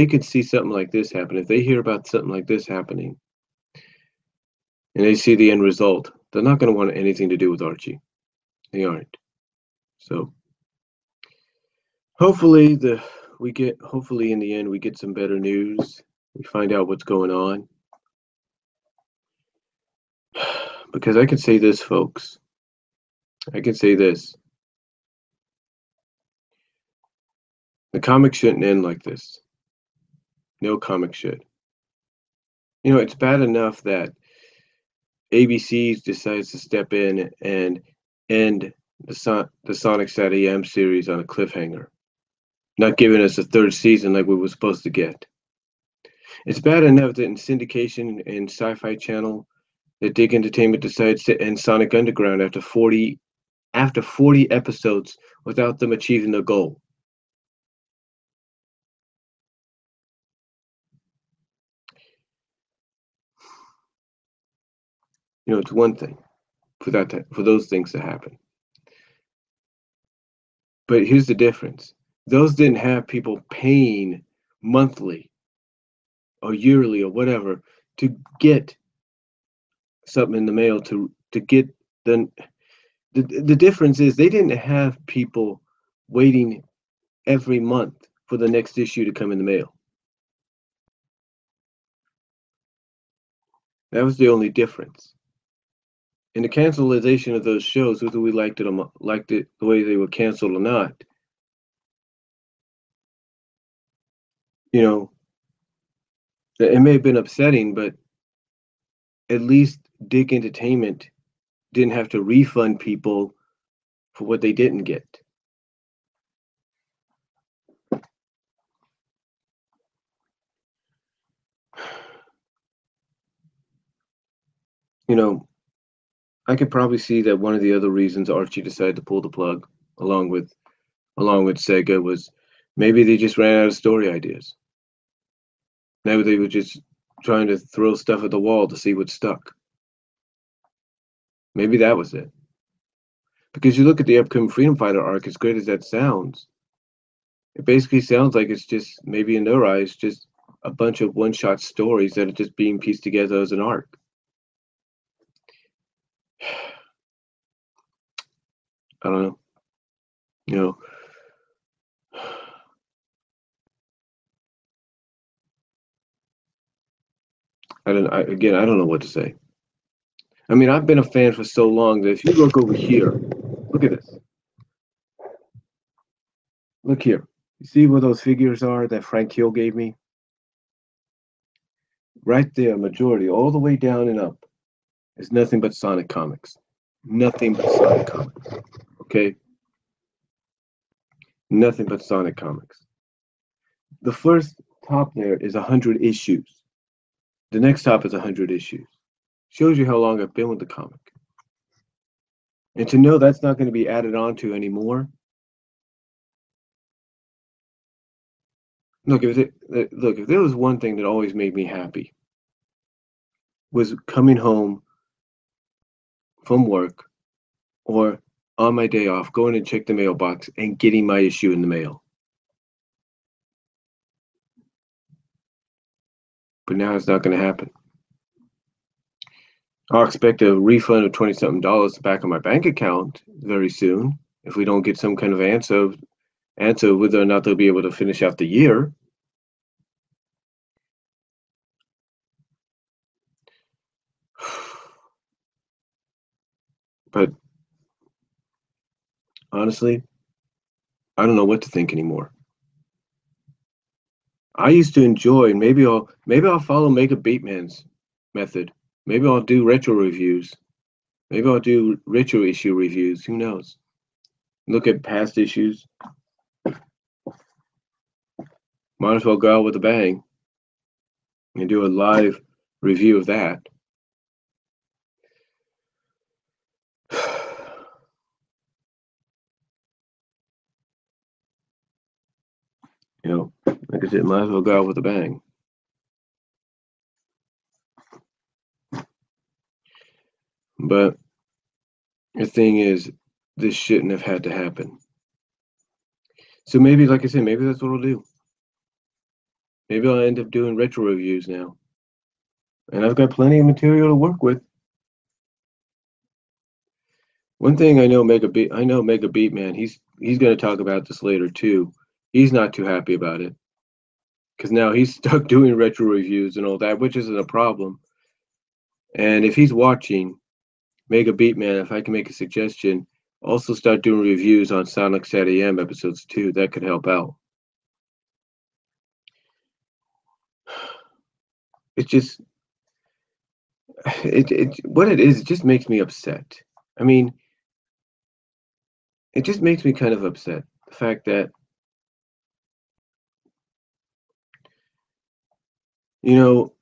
could see something like this happen, if they hear about something like this happening, and they see the end result, they're not going to want anything to do with Archie. They aren't. So hopefully in the end we get some better news. We find out what's going on. Because I can say this, folks. I can say this. The comic shouldn't end like this. No comic should. It's bad enough that ABC decides to step in and end the Sonic Sat AM series on a cliffhanger, not giving us a third season like we were supposed to get. It's bad enough that in syndication and Sci-Fi Channel, that Dig Entertainment decides to end Sonic Underground after 40 episodes without them achieving their goal. It's one thing for those things to happen. But here's the difference. Those didn't have people paying monthly or yearly or whatever to get something in the mail to get the difference is they didn't have people waiting every month for the next issue to come in the mail. That was the only difference. In the cancellation of those shows, whether we liked it the way they were canceled or not, it may have been upsetting, but at least Dick Entertainment didn't have to refund people for what they didn't get. I could probably see that one of the other reasons Archie decided to pull the plug, along with Sega, was maybe they just ran out of story ideas. Maybe they were just trying to throw stuff at the wall to see what stuck. Maybe that was it. Because you look at the upcoming Freedom Fighter arc, as great as that sounds, it basically sounds like it's just, maybe in their eyes, just a bunch of one-shot stories that are just being pieced together as an arc. I don't know. I don't know what to say. I mean, I've been a fan for so long that if you look over here, look at this. Look here. You see where those figures are that Frank Hill gave me? Right there, majority, all the way down and up, is nothing but Sonic comics. Nothing but Sonic comics. Okay? Nothing but Sonic comics. The first top there is 100 issues. The next top is 100 issues. Shows you how long I've been with the comic. And to know that's not going to be added on to anymore. Look, if there was one thing that always made me happy, was coming home from work or on my day off, going to check the mailbox and getting my issue in the mail. But now it's not going to happen. I'll expect a refund of $20-something back on my bank account very soon if we don't get some kind of answer whether or not they'll be able to finish out the year. But honestly, I don't know what to think anymore. I used to enjoy, and maybe I'll follow Mega Beatman's method. Maybe I'll do retro reviews. Maybe I'll do retro issue reviews. Who knows? Look at past issues. Might as well go out with a bang and do a live review of that. Like I said, might as well go out with a bang. But the thing is, this shouldn't have had to happen. So maybe, like I said, maybe that's what I'll do. Maybe I'll end up doing retro reviews now. And I've got plenty of material to work with. One thing I know Mega Beatman, he's going to talk about this later too. He's not too happy about it. Because now he's stuck doing retro reviews and all that, which isn't a problem. And if he's watching, Mega Beatman, if I can make a suggestion, also start doing reviews on Sonic Sat AM episodes too. That could help out. It's just, what it is, it just makes me upset. I mean, it just makes me kind of upset. The fact that, you know,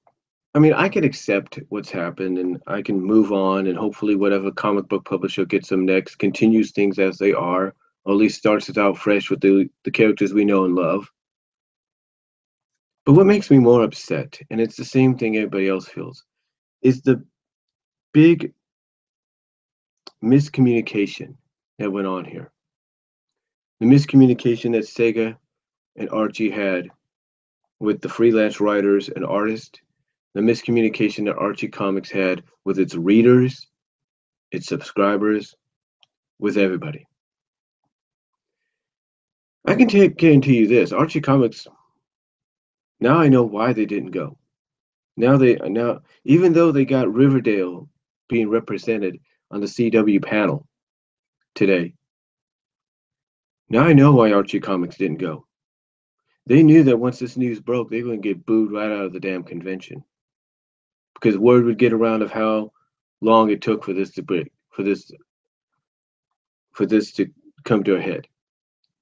I mean, I can accept what's happened and I can move on, and hopefully whatever comic book publisher gets them next continues things as they are, or at least starts it out fresh with the characters we know and love. But what makes me more upset, and it's the same thing everybody else feels, is the big miscommunication that went on here. The miscommunication that Sega and Archie had with the freelance writers and artists, the miscommunication that Archie Comics had with its readers, its subscribers, with everybody. I can guarantee you this: Archie Comics. Now I know why they didn't go. Now even though they got Riverdale being represented on the CW panel today, now I know why Archie Comics didn't go. They knew that once this news broke, they were going to get booed right out of the damn convention, because word would get around of how long it took for this to break, for this to come to a head.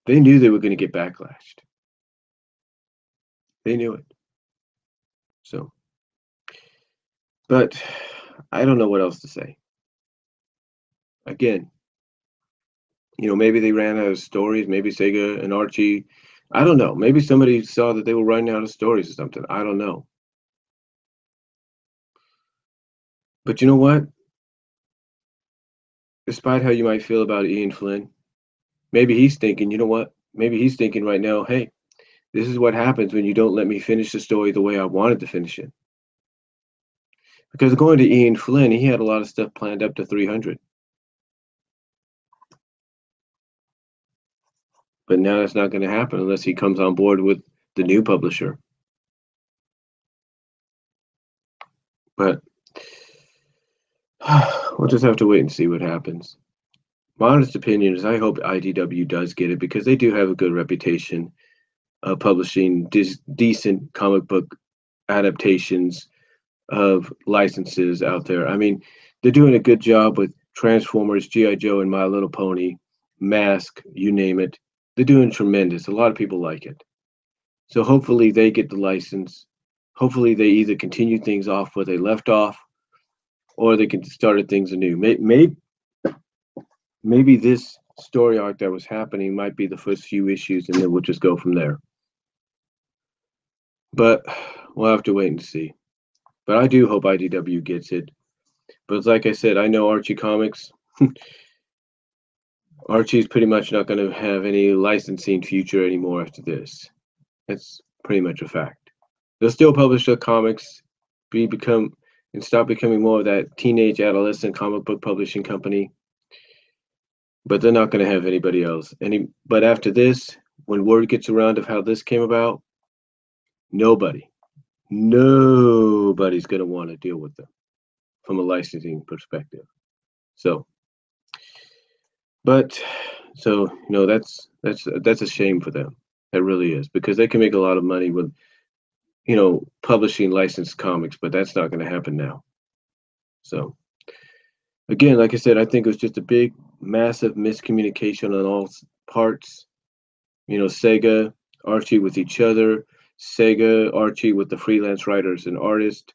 They knew they were going to get backlashed. They knew it. So, but I don't know what else to say. Again, maybe they ran out of stories. Maybe Sega and Archie, I don't know. Maybe somebody saw that they were running out of stories or something. I don't know. But you know what? Despite how you might feel about Ian Flynn, maybe he's thinking, you know what? Maybe he's thinking right now, hey, this is what happens when you don't let me finish the story the way I wanted to finish it. Because according to Ian Flynn, he had a lot of stuff planned up to 300. But now that's not going to happen unless he comes on board with the new publisher. But we'll just have to wait and see what happens. My honest opinion is I hope IDW does get it, because they do have a good reputation of publishing decent comic book adaptations of licenses out there. I mean, they're doing a good job with Transformers, G.I. Joe, and My Little Pony, Mask, you name it. They're doing tremendous. A lot of people like it. So hopefully they get the license. Hopefully they either continue things off where they left off, or they can start things anew. Maybe this story arc that was happening might be the first few issues, and then we'll just go from there. But we'll have to wait and see. But I do hope IDW gets it. But like I said, I know Archie Comics. Archie's pretty much not going to have any licensing future anymore after this. That's pretty much a fact. They'll still publish their comics, and stop becoming more of that teenage adolescent comic book publishing company. But they're not going to have anybody else. But after this, when word gets around of how this came about, nobody's going to want to deal with them from a licensing perspective. So that's a shame for them. That really is, because they can make a lot of money with publishing licensed comics, but that's not going to happen now. So again, like I said, I think it was just a big, massive miscommunication on all parts. Sega, Archie with each other, Sega, Archie with the freelance writers and artists,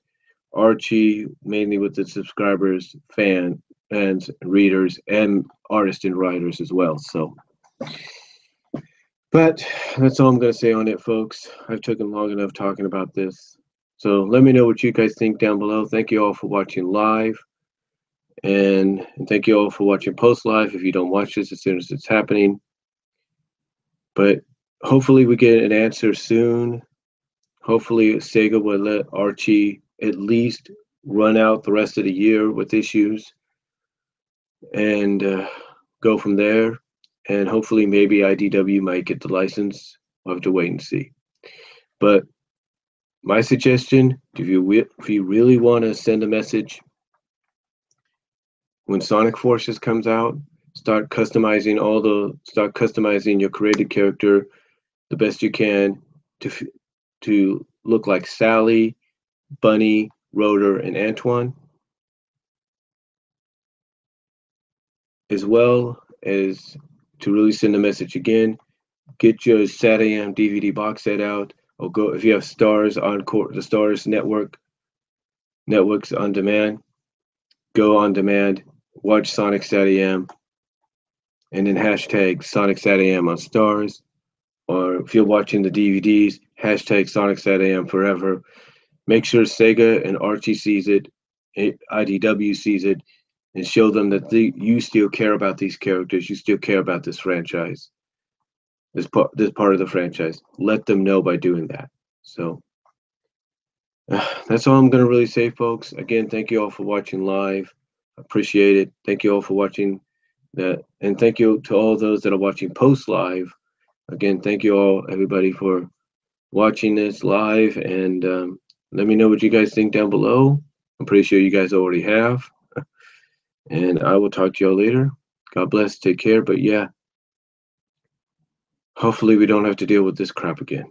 Archie mainly with the subscribers, fans, readers, and artists and writers as well. So, but that's all I'm going to say on it, folks. I've taken long enough talking about this. So let me know what you guys think down below. Thank you all for watching live. And thank you all for watching post live if you don't watch this as soon as it's happening. But hopefully we get an answer soon. Hopefully Sega will let Archie at least run out the rest of the year with issues and go from there. And hopefully maybe IDW might get the license. We'll have to wait and see. But my suggestion, if you really want to send a message, when Sonic Forces comes out, start customizing your created character the best you can to look like Sally, Bunny, Rotor, and Antoine. as well as to really send a message again. Get your SatAM DVD box set out, or go if you have Stars Encore, the Stars networks on demand. Go on demand, watch Sonic SatAM, and then hashtag Sonic SatAM on Stars. Or if you're watching the DVDs, hashtag Sonic SatAM forever. Make sure Sega and Archie sees it, IDW sees it, and show them that you still care about these characters. You still care about this franchise, this part of the franchise. Let them know by doing that. So that's all I'm going to really say, folks. Again, thank you all for watching live. Appreciate it. Thank you all for watching that. And thank you to all those that are watching post live. Again, thank you all, everybody, for watching this live. And let me know what you guys think down below. I'm pretty sure you guys already have. And I will talk to y'all later. God bless. Take care. But yeah, hopefully we don't have to deal with this crap again.